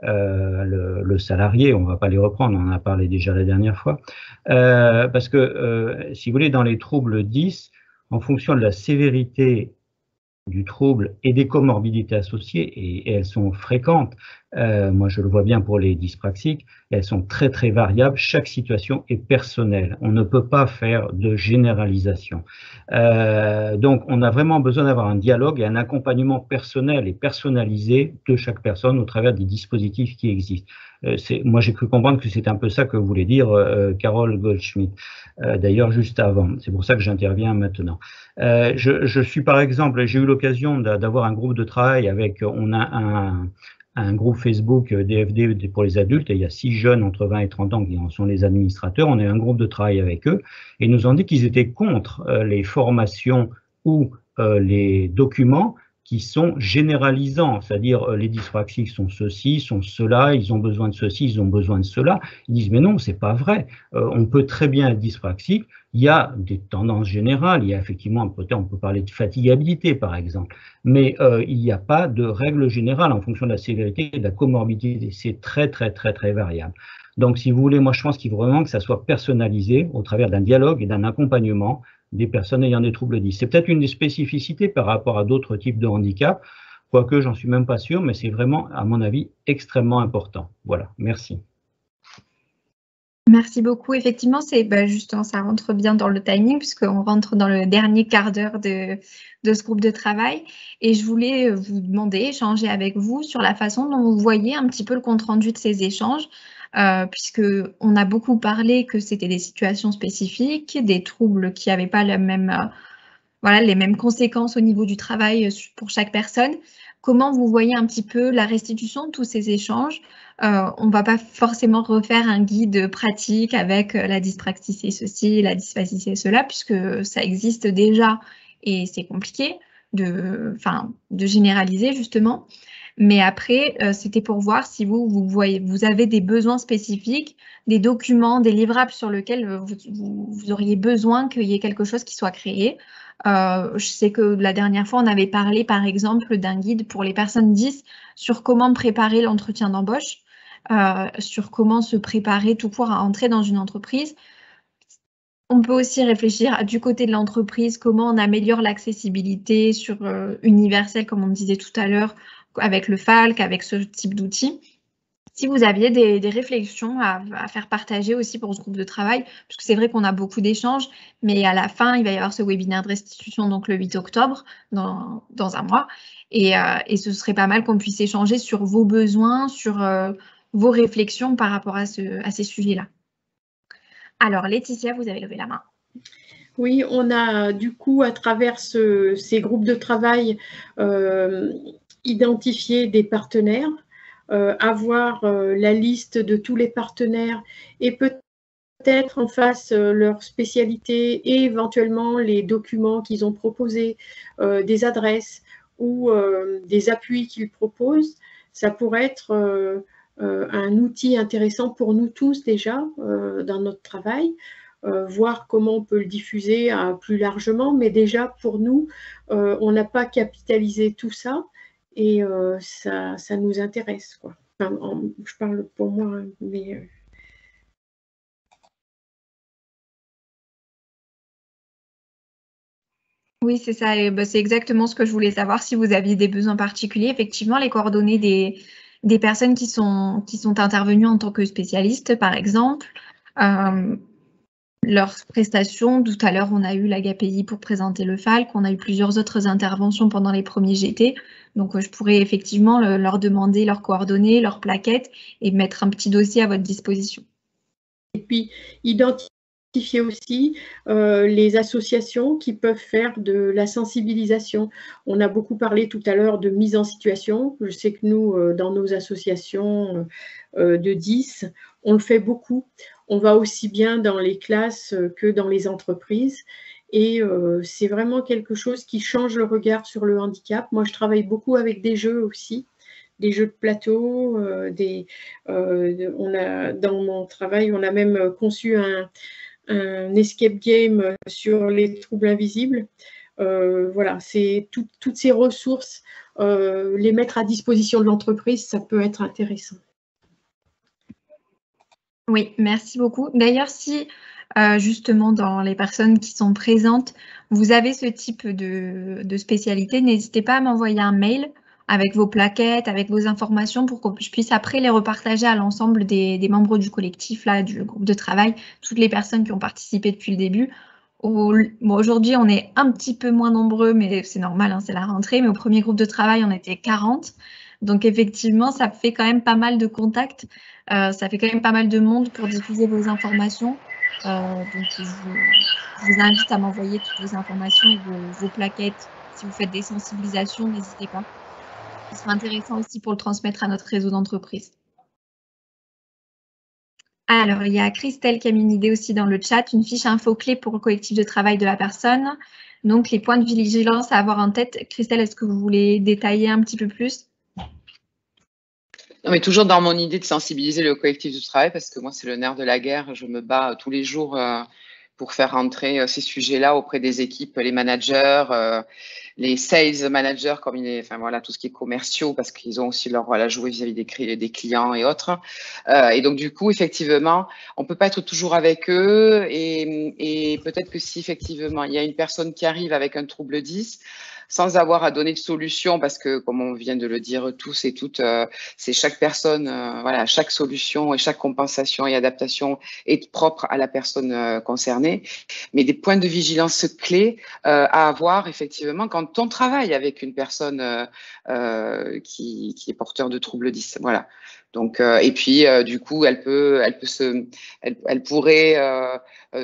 le salarié. On ne va pas les reprendre, on en a parlé déjà la dernière fois, parce que si vous voulez, dans les troubles 10, en fonction de la sévérité du trouble et des comorbidités associées, et elles sont fréquentes, moi je le vois bien pour les dyspraxiques, elles sont très très variables, chaque situation est personnelle, on ne peut pas faire de généralisation. Donc on a vraiment besoin d'avoir un dialogue et un accompagnement personnel et personnalisé de chaque personne au travers des dispositifs qui existent. Moi j'ai cru comprendre que c'est un peu ça que voulait dire Carole Goldschmidt, d'ailleurs juste avant, c'est pour ça que j'interviens maintenant. Je suis par exemple, j'ai eu l'occasion d'avoir un groupe de travail avec, on a un groupe Facebook DFD pour les adultes, et il y a 6 jeunes entre 20 et 30 ans qui en sont les administrateurs. On a un groupe de travail avec eux, et ils nous ont dit qu'ils étaient contre les formations ou les documents qui sont généralisants, c'est-à-dire les dyspraxiques sont ceci, sont cela, ils ont besoin de ceci, ils ont besoin de cela. Ils disent mais non, c'est pas vrai, on peut très bien être dyspraxique, il y a des tendances générales, il y a effectivement, on peut parler de fatigabilité par exemple, mais il n'y a pas de règle générale en fonction de la sévérité et de la comorbidité, c'est très très très très variable. Donc si vous voulez, moi je pense qu'il faut vraiment que ça soit personnalisé au travers d'un dialogue et d'un accompagnement des personnes ayant des troubles 10. C'est peut-être une des spécificités par rapport à d'autres types de handicap, quoique j'en suis même pas sûr, mais c'est vraiment, à mon avis, extrêmement important. Voilà, merci. Merci beaucoup. Effectivement, justement, ça rentre bien dans le timing puisqu'on rentre dans le dernier quart d'heure de ce groupe de travail. Et je voulais vous demander, échanger avec vous sur la façon dont vous voyez un petit peu le compte-rendu de ces échanges. Puisqu'on a beaucoup parlé que c'était des situations spécifiques, des troubles qui n'avaient pas les mêmes conséquences au niveau du travail pour chaque personne. comment vous voyez un petit peu la restitution de tous ces échanges. On ne va pas forcément refaire un guide pratique avec la dyspraxie c'est ceci, la dysphasie c'est cela, puisque ça existe déjà et c'est compliqué de généraliser justement. Mais après, c'était pour voir si vous avez des besoins spécifiques, des documents, des livrables sur lesquels vous auriez besoin qu'il y ait quelque chose qui soit créé. Je sais que la dernière fois, on avait parlé, par exemple, d'un guide pour les personnes 10 sur comment préparer l'entretien d'embauche, sur comment se préparer tout court à entrer dans une entreprise. On peut aussi réfléchir du côté de l'entreprise, comment on améliore l'accessibilité sur universel, comme on disait tout à l'heure, avec le FALC, avec ce type d'outils. Si vous aviez des réflexions à faire partager aussi pour ce groupe de travail, parce que c'est vrai qu'on a beaucoup d'échanges, mais à la fin, il va y avoir ce webinaire de restitution, donc le 8 octobre, dans un mois. Et ce serait pas mal qu'on puisse échanger sur vos besoins, sur vos réflexions par rapport à ces sujets-là. Alors, Laetitia, vous avez levé la main. Oui, on a du coup, à travers ces groupes de travail, identifié des partenaires, avoir la liste de tous les partenaires et peut-être en face leur spécialité et éventuellement les documents qu'ils ont proposés, des adresses ou des appuis qu'ils proposent. Ça pourrait être un outil intéressant pour nous tous déjà dans notre travail. Voir comment on peut le diffuser plus largement, mais déjà pour nous, on n'a pas capitalisé tout ça et ça nous intéresse, quoi. Enfin, je parle pour moi, hein, mais... Oui, c'est ça. Et c'est exactement ce que je voulais savoir. Si vous aviez des besoins particuliers, effectivement, les coordonnées des personnes qui sont intervenues en tant que spécialistes, par exemple, leurs prestations. Tout à l'heure, on a eu l'AGAPI pour présenter le FALC. On a eu plusieurs autres interventions pendant les premiers GT. Donc, je pourrais effectivement leur demander leurs coordonnées, leurs plaquettes et mettre un petit dossier à votre disposition. Et puis, identifier aussi les associations qui peuvent faire de la sensibilisation. On a beaucoup parlé tout à l'heure de mise en situation. Je sais que nous, dans nos associations de 10, on le fait beaucoup. On va aussi bien dans les classes que dans les entreprises. Et c'est vraiment quelque chose qui change le regard sur le handicap. Moi, je travaille beaucoup avec des jeux aussi, des jeux de plateau. Dans mon travail, on a même conçu un escape game sur les troubles invisibles. Voilà, c'est toutes ces ressources, les mettre à disposition de l'entreprise, ça peut être intéressant. Oui, merci beaucoup. D'ailleurs, si justement dans les personnes qui sont présentes, vous avez ce type de spécialité, n'hésitez pas à m'envoyer un mail avec vos plaquettes, avec vos informations pour que je puisse après les repartager à l'ensemble des membres du collectif, là, du groupe de travail, toutes les personnes qui ont participé depuis le début. Aujourd'hui, on est un petit peu moins nombreux, mais c'est normal, hein, c'est la rentrée. Mais au premier groupe de travail, on était 40. Donc effectivement, ça fait quand même pas mal de contacts. Ça fait quand même pas mal de monde pour diffuser vos informations. Donc je vous invite à m'envoyer toutes vos informations et vos plaquettes. Si vous faites des sensibilisations, n'hésitez pas. Ce sera intéressant aussi pour le transmettre à notre réseau d'entreprise. Alors, il y a Christelle qui a mis une idée aussi dans le chat, une fiche info-clé pour le collectif de travail de la personne. Donc, les points de vigilance à avoir en tête. Christelle, est-ce que vous voulez détailler un petit peu plus ? Non, mais toujours dans mon idée de sensibiliser le collectif de travail, parce que moi, c'est le nerf de la guerre. Je me bats tous les jours pour faire rentrer ces sujets-là auprès des équipes, les managers, les sales managers, comme enfin voilà, tout ce qui est commerciaux, parce qu'ils ont aussi leur rôle à jouer vis-à-vis des clients et autres. Et donc, du coup, effectivement, on ne peut pas être toujours avec eux. Et peut-être que si, effectivement, il y a une personne qui arrive avec un trouble 10, sans avoir à donner de solution, parce que, comme on vient de le dire tous et toutes, c'est chaque personne, voilà, chaque solution et chaque compensation et adaptation est propre à la personne concernée. Mais des points de vigilance clés à avoir, effectivement, quand on travaille avec une personne qui est porteur de trouble 10. Voilà. Donc, et puis, du coup, elle pourrait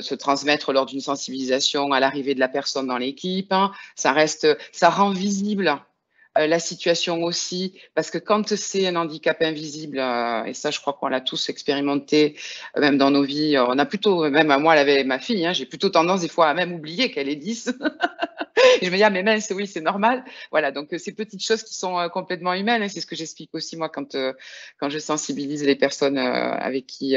se transmettre lors d'une sensibilisation à l'arrivée de la personne dans l'équipe. Hein. Ça rend visible la situation aussi, parce que quand c'est un handicap invisible, et ça je crois qu'on l'a tous expérimenté, même dans nos vies, on a plutôt, même moi avec ma fille, j'ai plutôt tendance des fois à même oublier qu'elle est 10. Et je me dis, ah mais mince, oui, c'est normal. Voilà, donc ces petites choses qui sont complètement humaines, c'est ce que j'explique aussi moi quand je sensibilise les personnes avec qui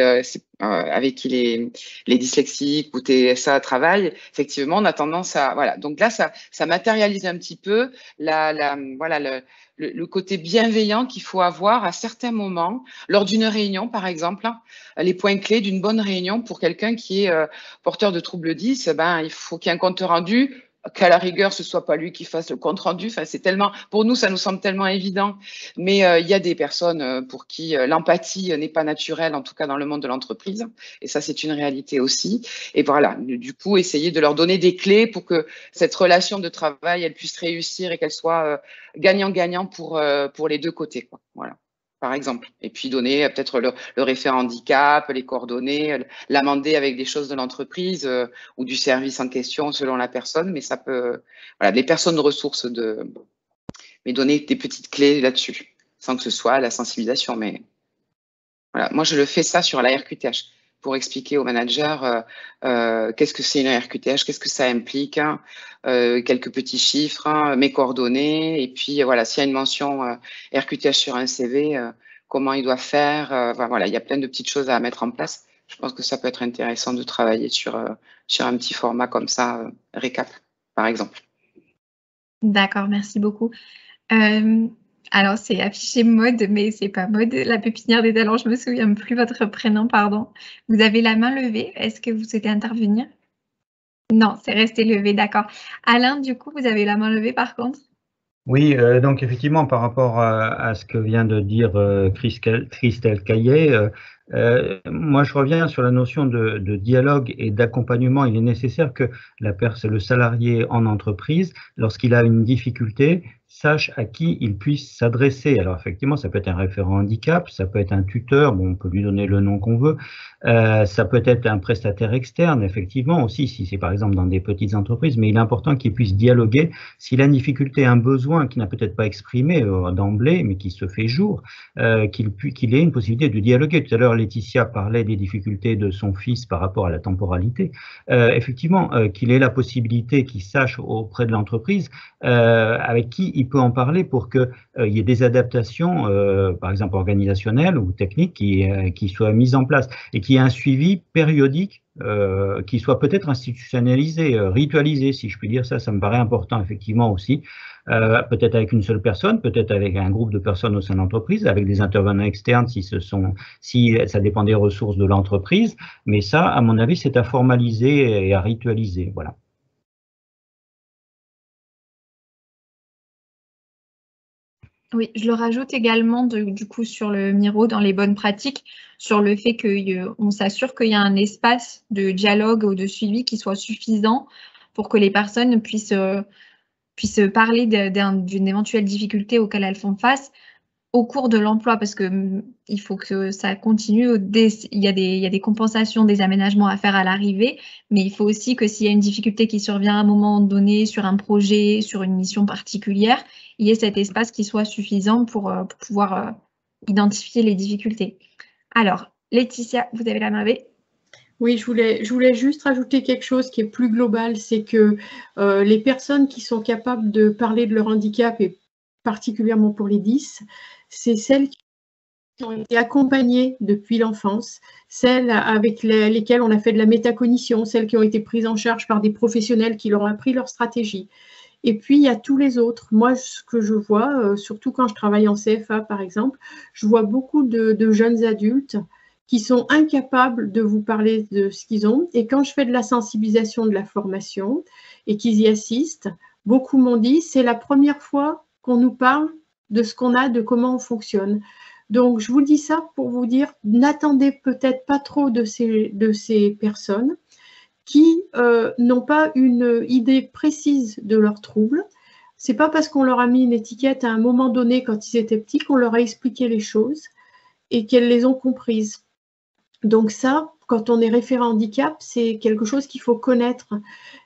les dyslexiques ou TSA travaillent. Effectivement, on a tendance à, voilà. Donc là, ça matérialise un petit peu le côté bienveillant qu'il faut avoir à certains moments, lors d'une réunion par exemple, les points clés d'une bonne réunion pour quelqu'un qui est porteur de troubles 10, il faut qu'il y ait un compte rendu, qu'à la rigueur, ce soit pas lui qui fasse le compte rendu. Enfin, c'est tellement, pour nous, ça nous semble tellement évident. Mais il y a des personnes pour qui l'empathie n'est pas naturelle, en tout cas dans le monde de l'entreprise. Et ça, c'est une réalité aussi. Et voilà, du coup, essayer de leur donner des clés pour que cette relation de travail, elle puisse réussir et qu'elle soit gagnant-gagnant pour les deux côtés, quoi. Voilà, par exemple. Et puis donner peut-être le référent handicap, les coordonnées, l'amender avec des choses de l'entreprise ou du service en question selon la personne. Mais ça peut, voilà, les personnes ressources mais donner des petites clés là-dessus, sans que ce soit la sensibilisation. Mais voilà, moi je le fais ça sur la RQTH pour expliquer aux managers qu'est-ce que c'est une RQTH, qu'est-ce que ça implique, quelques petits chiffres, mes coordonnées, et puis voilà, s'il y a une mention RQTH sur un CV, comment il doit faire. Voilà, il y a plein de petites choses à mettre en place. Je pense que ça peut être intéressant de travailler sur un petit format comme ça, récap, par exemple. D'accord, merci beaucoup. Alors, c'est affiché Maude, mais c'est pas Maude, la pépinière des talents. Je me souviens plus votre prénom, pardon. Vous avez la main levée. Est-ce que vous souhaitez intervenir? Non, c'est resté levé, d'accord. Alain, du coup, vous avez la main levée par contre? Oui, donc effectivement, par rapport à ce que vient de dire Christelle Caillet, moi je reviens sur la notion de dialogue et d'accompagnement. Il est nécessaire que le salarié en entreprise, lorsqu'il a une difficulté, sache à qui il puisse s'adresser. Alors effectivement, ça peut être un référent handicap, ça peut être un tuteur, bon, on peut lui donner le nom qu'on veut, ça peut être un prestataire externe, effectivement aussi, si c'est par exemple dans des petites entreprises, mais il est important qu'il puisse dialoguer. S'il a une difficulté, un besoin qui n'a peut-être pas exprimé d'emblée, mais qui se fait jour, qu'il ait une possibilité de dialoguer. Tout à l'heure, Laetitia parlait des difficultés de son fils par rapport à la temporalité. Effectivement, qu'il ait la possibilité, qu'il sache auprès de l'entreprise avec qui il peut en parler pour qu'il y ait des adaptations, par exemple organisationnelles ou techniques, qui soient mises en place et qu'il y ait un suivi périodique qui soit peut-être institutionnalisé, ritualisé, si je puis dire. Ça me paraît important effectivement aussi, peut-être avec une seule personne, peut-être avec un groupe de personnes au sein de l'entreprise, avec des intervenants externes si ça dépend des ressources de l'entreprise, mais ça, à mon avis, c'est à formaliser et à ritualiser, voilà. Oui, je le rajoute également du coup sur le Miro, dans les bonnes pratiques, sur le fait qu'on s'assure qu'il y a un espace de dialogue ou de suivi qui soit suffisant pour que les personnes puissent parler d'une éventuelle difficulté auquel elles font face au cours de l'emploi, parce que il faut que ça continue. Il y a des compensations, des aménagements à faire à l'arrivée, mais il faut aussi que s'il y a une difficulté qui survient à un moment donné sur un projet, sur une mission particulière, il y ait cet espace qui soit suffisant pour pouvoir identifier les difficultés. Alors, Laetitia, vous avez la main levée. Oui, je voulais juste rajouter quelque chose qui est plus global, c'est que les personnes qui sont capables de parler de leur handicap, et particulièrement pour les 10, c'est celles qui ont été accompagnées depuis l'enfance, celles avec lesquelles on a fait de la métacognition, celles qui ont été prises en charge par des professionnels qui leur ont appris leur stratégie. Et puis, il y a tous les autres. Moi, ce que je vois, surtout quand je travaille en CFA, par exemple, je vois beaucoup de jeunes adultes qui sont incapables de vous parler de ce qu'ils ont. Et quand je fais de la sensibilisation, de la formation, et qu'ils y assistent, beaucoup m'ont dit, c'est la première fois qu'on nous parle de ce qu'on a, de comment on fonctionne. Donc, je vous dis ça pour vous dire, n'attendez peut-être pas trop de ces personnes qui n'ont pas une idée précise de leurs troubles. Ce n'est pas parce qu'on leur a mis une étiquette à un moment donné, quand ils étaient petits, qu'on leur a expliqué les choses et qu'elles les ont comprises. Donc ça, quand on est référent handicap, c'est quelque chose qu'il faut connaître.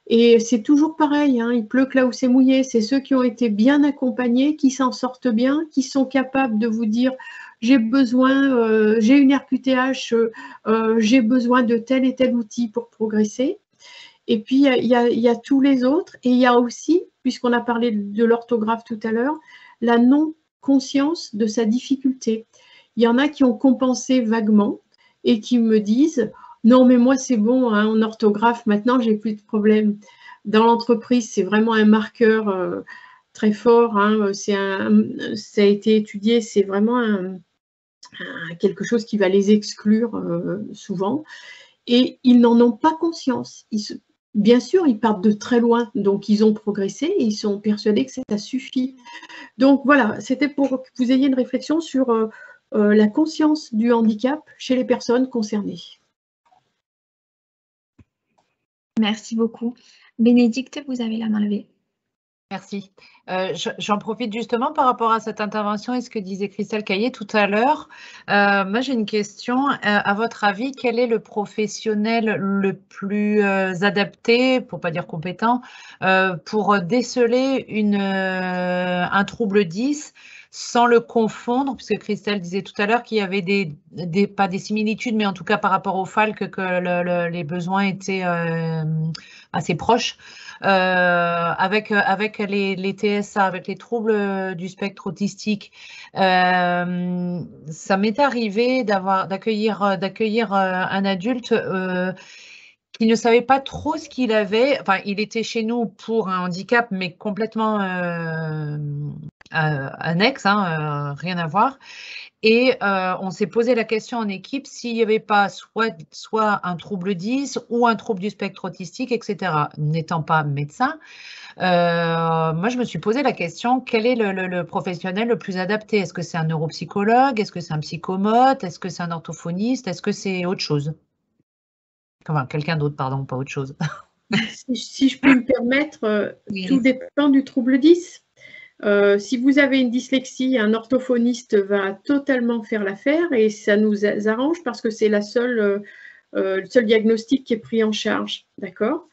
Et c'est toujours pareil, hein, il pleut que là où c'est mouillé. C'est ceux qui ont été bien accompagnés, qui s'en sortent bien, qui sont capables de vous dire j'ai besoin, j'ai une RQTH, j'ai besoin de tel et tel outil pour progresser. Et puis, il y a tous les autres. Et il y a aussi, puisqu'on a parlé de l'orthographe tout à l'heure, la non-conscience de sa difficulté. Il y en a qui ont compensé vaguement et qui me disent « Non, mais moi, c'est bon, hein, en orthographe, maintenant, j'ai plus de problème. » Dans l'entreprise, c'est vraiment un marqueur très fort. Hein, ça a été étudié, c'est vraiment quelque chose qui va les exclure souvent. Et ils n'en ont pas conscience. Bien sûr, ils partent de très loin, donc ils ont progressé et ils sont persuadés que ça suffit. Donc voilà, c'était pour que vous ayez une réflexion sur la conscience du handicap chez les personnes concernées. Merci beaucoup. Bénédicte, vous avez la main levée. Merci. J'en profite justement par rapport à cette intervention et ce que disait Christelle Caillé tout à l'heure. Moi, j'ai une question. À votre avis, quel est le professionnel le plus adapté, pour ne pas dire compétent, pour déceler un trouble 10 sans le confondre, puisque Christelle disait tout à l'heure qu'il y avait pas des similitudes, mais en tout cas par rapport au FALC, que les besoins étaient assez proches. Avec les TSA, avec les troubles du spectre autistique, ça m'est arrivé d'accueillir un adulte qui ne savait pas trop ce qu'il avait. Enfin, il était chez nous pour un handicap, mais complètement annexe, hein, rien à voir. Et on s'est posé la question en équipe s'il n'y avait pas soit un trouble 10 ou un trouble du spectre autistique, etc. N'étant pas médecin, moi je me suis posé la question, quel est le professionnel le plus adapté? Est-ce que c'est un neuropsychologue? Est-ce que c'est un psychomote? Est-ce que c'est un orthophoniste? Est-ce que c'est autre chose? Enfin, quelqu'un d'autre, pardon, pas autre chose. Si je peux me permettre, tout dépend du trouble 10. Si vous avez une dyslexie, un orthophoniste va totalement faire l'affaire et ça nous arrange parce que c'est le seul diagnostic qui est pris en charge. D'accord?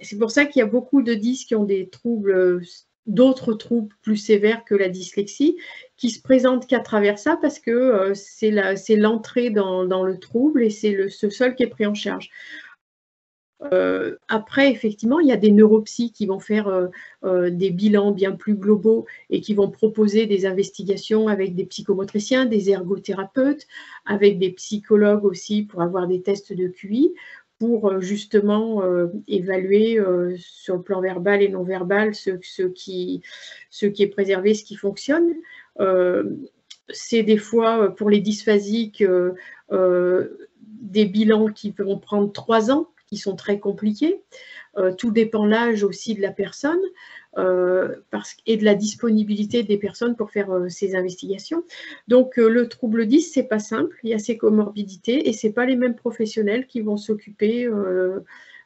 C'est pour ça qu'il y a beaucoup de 10 qui ont des troubles, d'autres troubles plus sévères que la dyslexie, qui se présentent qu'à travers ça parce que c'est l'entrée dans le trouble et c'est ce seul qui est pris en charge. Après, effectivement, il y a des neuropsys qui vont faire des bilans bien plus globaux et qui vont proposer des investigations avec des psychomotriciens, des ergothérapeutes, avec des psychologues aussi pour avoir des tests de QI, pour justement évaluer sur le plan verbal et non verbal ce qui est préservé, ce qui fonctionne. C'est des fois, pour les dysphasiques, des bilans qui vont prendre 3 ans, qui sont très compliqués. Tout dépend de l'âge aussi de la personne et de la disponibilité des personnes pour faire ces investigations. Donc, le trouble 10, ce n'est pas simple. Il y a ces comorbidités et ce n'est pas les mêmes professionnels qui vont s'occuper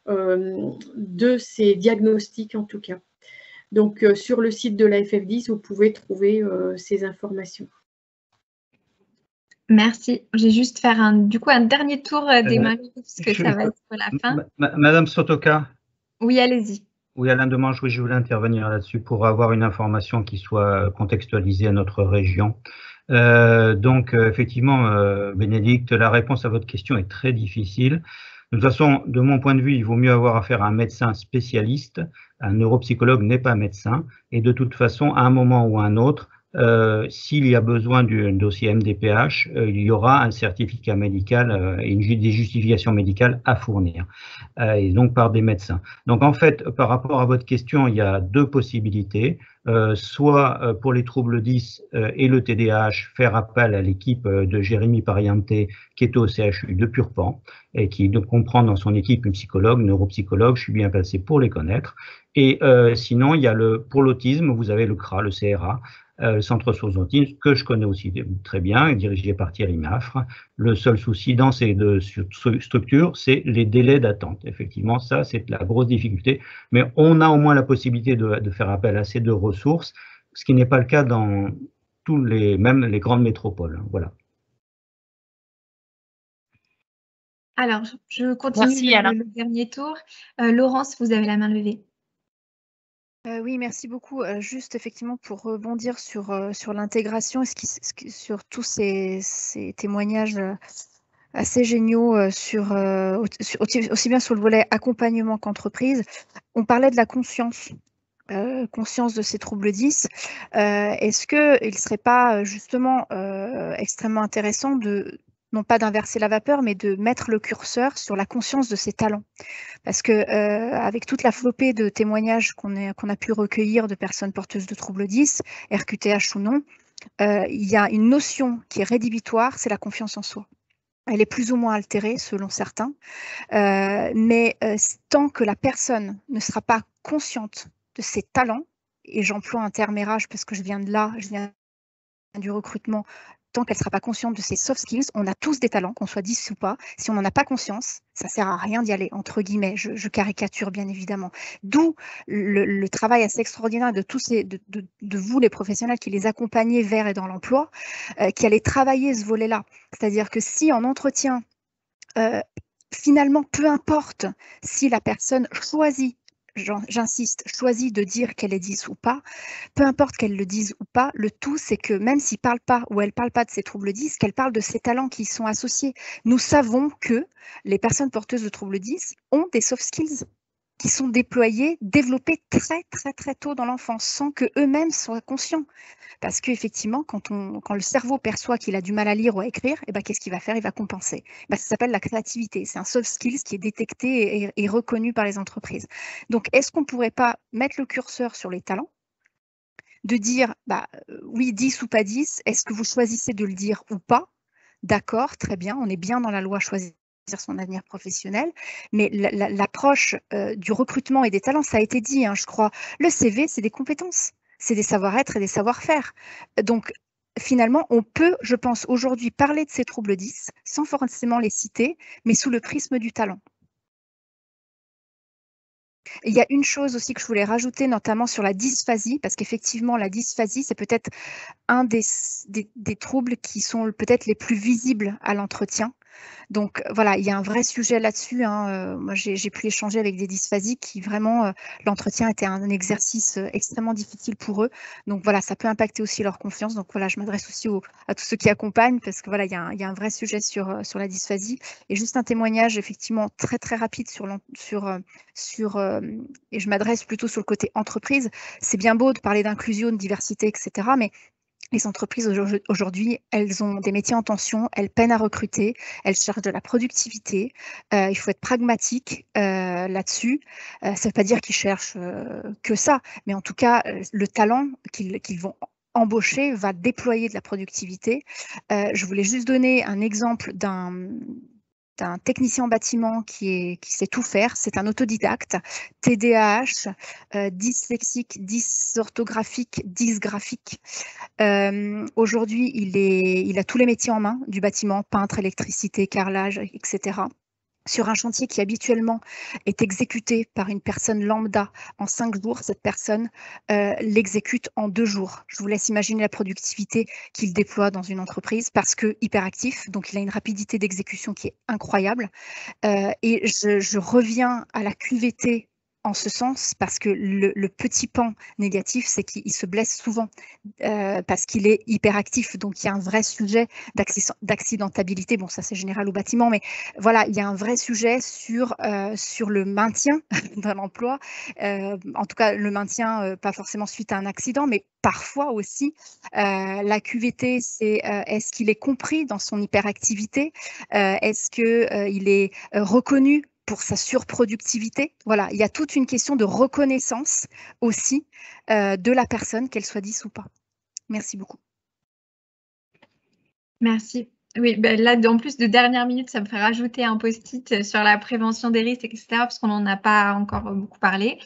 de ces diagnostics, en tout cas. Donc, sur le site de la FF10, vous pouvez trouver ces informations. Merci. Je vais juste faire un dernier tour des mains, parce que ça va être la fin. Madame Sotoka. Oui, allez-y. Oui, Alain Demange, oui, je voulais intervenir là-dessus pour avoir une information qui soit contextualisée à notre région. Donc, effectivement, Bénédicte, la réponse à votre question est très difficile. De toute façon, de mon point de vue, il vaut mieux avoir affaire à un médecin spécialiste. Un neuropsychologue n'est pas médecin. Et de toute façon, à un moment ou à un autre, s'il y a besoin d'un dossier MDPH, il y aura un certificat médical et des justifications médicales à fournir, et donc par des médecins. Donc en fait, par rapport à votre question, il y a 2 possibilités. Soit pour les troubles 10 et le TDAH, faire appel à l'équipe de Jérémy Pariente qui est au CHU de Purpan et qui comprend dans son équipe une psychologue, neuropsychologue, je suis bien placé pour les connaître. Et sinon, il y a pour l'autisme, vous avez le CRA, le CRA, le Centre Ressources Autisme, que je connais aussi très bien, dirigé par Thierry Maffre. Le seul souci dans ces 2 structures, c'est les délais d'attente. Effectivement, ça, c'est la grosse difficulté. Mais on a au moins la possibilité de faire appel à ces 2 ressources, ce qui n'est pas le cas dans même les grandes métropoles. Voilà. Alors, je continue Merci, Alain. le dernier tour. Laurence, vous avez la main levée. Oui, merci beaucoup. Juste effectivement pour rebondir sur l'intégration, sur tous ces témoignages assez géniaux aussi bien sur le volet accompagnement qu'entreprise. On parlait de la conscience de ces troubles 10. Est-ce qu'il ne serait pas justement extrêmement intéressant non pas d'inverser la vapeur, mais de mettre le curseur sur la conscience de ses talents? Parce que avec toute la flopée de témoignages qu'on a pu recueillir de personnes porteuses de troubles 10, RQTH ou non, il y a une notion qui est rédhibitoire, c'est la confiance en soi. Elle est plus ou moins altérée selon certains, mais tant que la personne ne sera pas consciente de ses talents, et j'emploie un terme RH parce que je viens du recrutement, tant qu'elle ne sera pas consciente de ses soft skills, on a tous des talents, qu'on soit 10 ou pas. Si on n'en a pas conscience, ça ne sert à rien d'y aller, entre guillemets. Je caricature bien évidemment. D'où le travail assez extraordinaire de vous, les professionnels, qui les accompagnez vers et dans l'emploi, qui allez travailler ce volet-là. C'est-à-dire que si en entretien, finalement, peu importe si la personne choisit, j'insiste, choisit de dire qu'elle est 10 ou pas, peu importe qu'elle le dise ou pas, le tout c'est que même s'il parle pas ou elle parle pas de ses troubles 10, qu'elle parle de ses talents qui y sont associés. Nous savons que les personnes porteuses de troubles 10 ont des soft skills qui sont déployés, développés très tôt dans l'enfance, sans qu'eux-mêmes soient conscients. Parce qu'effectivement, quand le cerveau perçoit qu'il a du mal à lire ou à écrire, eh ben, qu'est-ce qu'il va faire? Il va compenser. Ça s'appelle la créativité. C'est un soft skills qui est détecté et reconnu par les entreprises. Donc, est-ce qu'on ne pourrait pas mettre le curseur sur les talents, de dire, oui, 10 ou pas 10, est-ce que vous choisissez de le dire ou pas? D'accord, très bien, on est bien dans la loi choisir son avenir professionnel, mais l'approche du recrutement et des talents, ça a été dit, je crois. Le CV, c'est des compétences, c'est des savoir-être et des savoir-faire. Donc, finalement, on peut, je pense, aujourd'hui parler de ces troubles 10 sans forcément les citer, mais sous le prisme du talent. Il y a une chose aussi que je voulais rajouter, notamment sur la dysphasie, parce qu'effectivement, la dysphasie, c'est peut-être un des troubles qui sont peut-être les plus visibles à l'entretien. Donc voilà, il y a un vrai sujet là-dessus. Moi, j'ai pu échanger avec des dysphasiques qui vraiment, l'entretien était un exercice extrêmement difficile pour eux. Donc voilà, ça peut impacter aussi leur confiance. Donc voilà, je m'adresse aussi à tous ceux qui accompagnent parce que voilà, il y a un vrai sujet sur la dysphasie. Et juste un témoignage effectivement très rapide et je m'adresse plutôt sur le côté entreprise. C'est bien beau de parler d'inclusion, de diversité, etc. Mais les entreprises aujourd'hui, elles ont des métiers en tension, elles peinent à recruter, elles cherchent de la productivité. Il faut être pragmatique là-dessus. Ça ne veut pas dire qu'ils cherchent que ça, mais en tout cas, le talent qu'ils vont embaucher va déployer de la productivité. Je voulais juste donner un exemple d'un technicien en bâtiment qui sait tout faire. C'est un autodidacte, TDAH, dyslexique, dysorthographique, dysgraphique. Aujourd'hui, il a tous les métiers en main du bâtiment, peintre, électricité, carrelage, etc. Sur un chantier qui habituellement est exécuté par une personne lambda en 5 jours, cette personne l'exécute en 2 jours. Je vous laisse imaginer la productivité qu'il déploie dans une entreprise parce que hyperactif, donc il a une rapidité d'exécution qui est incroyable. Et je reviens à la QVT en ce sens, parce que le petit pan négatif, c'est qu'il se blesse souvent parce qu'il est hyperactif. Donc, il y a un vrai sujet d'accidentabilité. Bon, ça, c'est général au bâtiment, mais voilà, il y a un vrai sujet sur le maintien dans l'emploi. En tout cas, le maintien, pas forcément suite à un accident, mais parfois aussi. La QVT, c'est est-ce qu'il est compris dans son hyperactivité? Est-ce qu'il est reconnu pour sa surproductivité? Voilà, il y a toute une question de reconnaissance aussi de la personne, qu'elle soit 10 ou pas. Merci beaucoup. Merci. Oui, là, en plus de dernière minute, ça me fait rajouter un post-it sur la prévention des risques, etc., parce qu'on n'en a pas encore beaucoup parlé.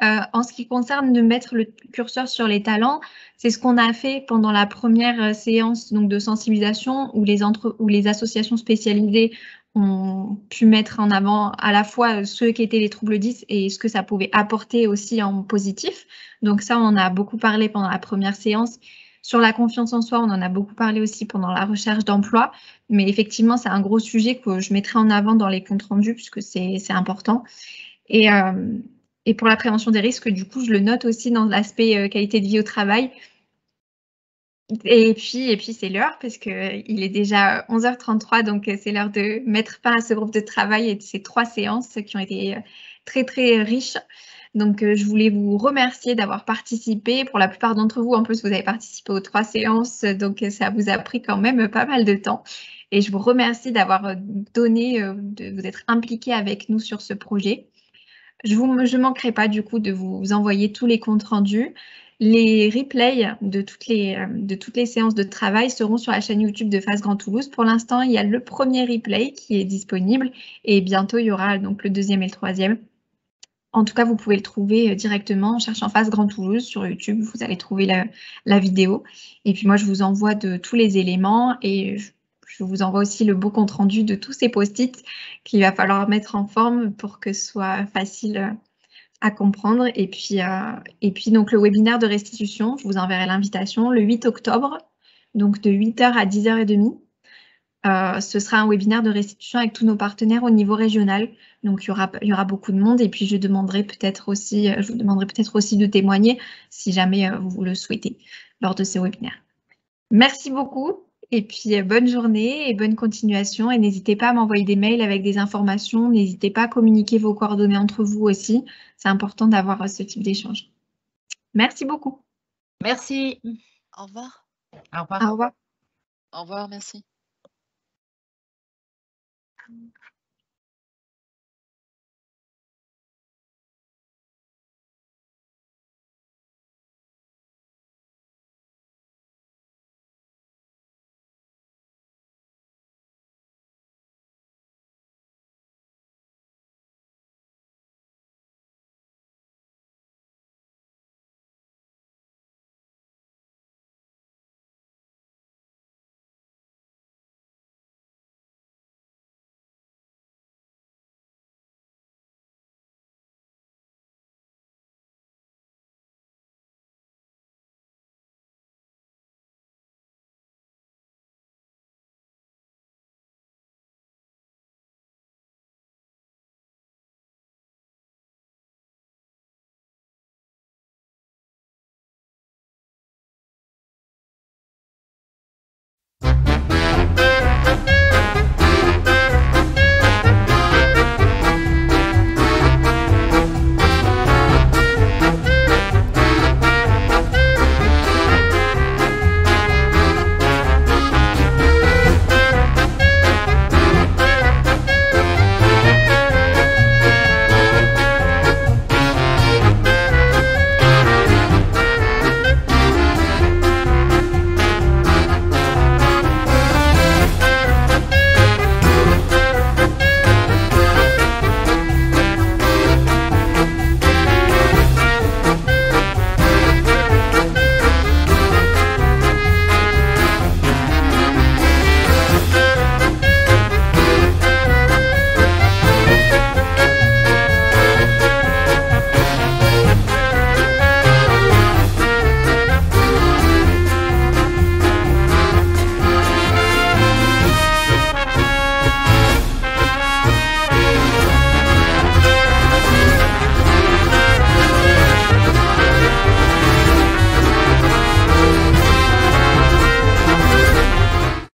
En ce qui concerne de mettre le curseur sur les talents, c'est ce qu'on a fait pendant la première séance donc, de sensibilisation où les associations spécialisées ont pu mettre en avant à la fois ceux qui étaient les troubles 10 et ce que ça pouvait apporter aussi en positif. Donc ça, on en a beaucoup parlé pendant la première séance. Sur la confiance en soi, on en a beaucoup parlé aussi pendant la recherche d'emploi, mais effectivement, c'est un gros sujet que je mettrai en avant dans les comptes rendus puisque c'est important. Et pour la prévention des risques, du coup, je le note aussi dans l'aspect qualité de vie au travail. Et puis c'est l'heure parce qu'il est déjà 11h33, donc c'est l'heure de mettre fin à ce groupe de travail et de ces 3 séances qui ont été très, très riches. Donc, je voulais vous remercier d'avoir participé. Pour la plupart d'entre vous, en plus, vous avez participé aux 3 séances, donc ça vous a pris quand même pas mal de temps. Et je vous remercie d'avoir donné, de vous être impliqué avec nous sur ce projet. Je ne manquerai pas du coup de vous envoyer tous les comptes rendus. Les replays de toutes les séances de travail seront sur la chaîne YouTube de Face Grand Toulouse. Pour l'instant, il y a le premier replay qui est disponible et bientôt, il y aura donc le 2e et le 3e. En tout cas, vous pouvez le trouver directement en cherchant Face Grand Toulouse sur YouTube. Vous allez trouver la vidéo. Et puis moi, je vous envoie de tous les éléments et je vous envoie aussi le beau compte rendu de tous ces post-it qu'il va falloir mettre en forme pour que ce soit facile à comprendre. Et puis donc le webinaire de restitution, je vous enverrai l'invitation le 8 octobre, donc de 8h à 10h30. Ce sera un webinaire de restitution avec tous nos partenaires au niveau régional. Donc, il y aura beaucoup de monde. Et puis, je vous demanderai peut-être aussi de témoigner si jamais vous le souhaitez lors de ce webinaire. Merci beaucoup. Et puis, bonne journée et bonne continuation. Et n'hésitez pas à m'envoyer des mails avec des informations. N'hésitez pas à communiquer vos coordonnées entre vous aussi. C'est important d'avoir ce type d'échange. Merci beaucoup. Merci. Au revoir. Au revoir. Au revoir. Au revoir, merci.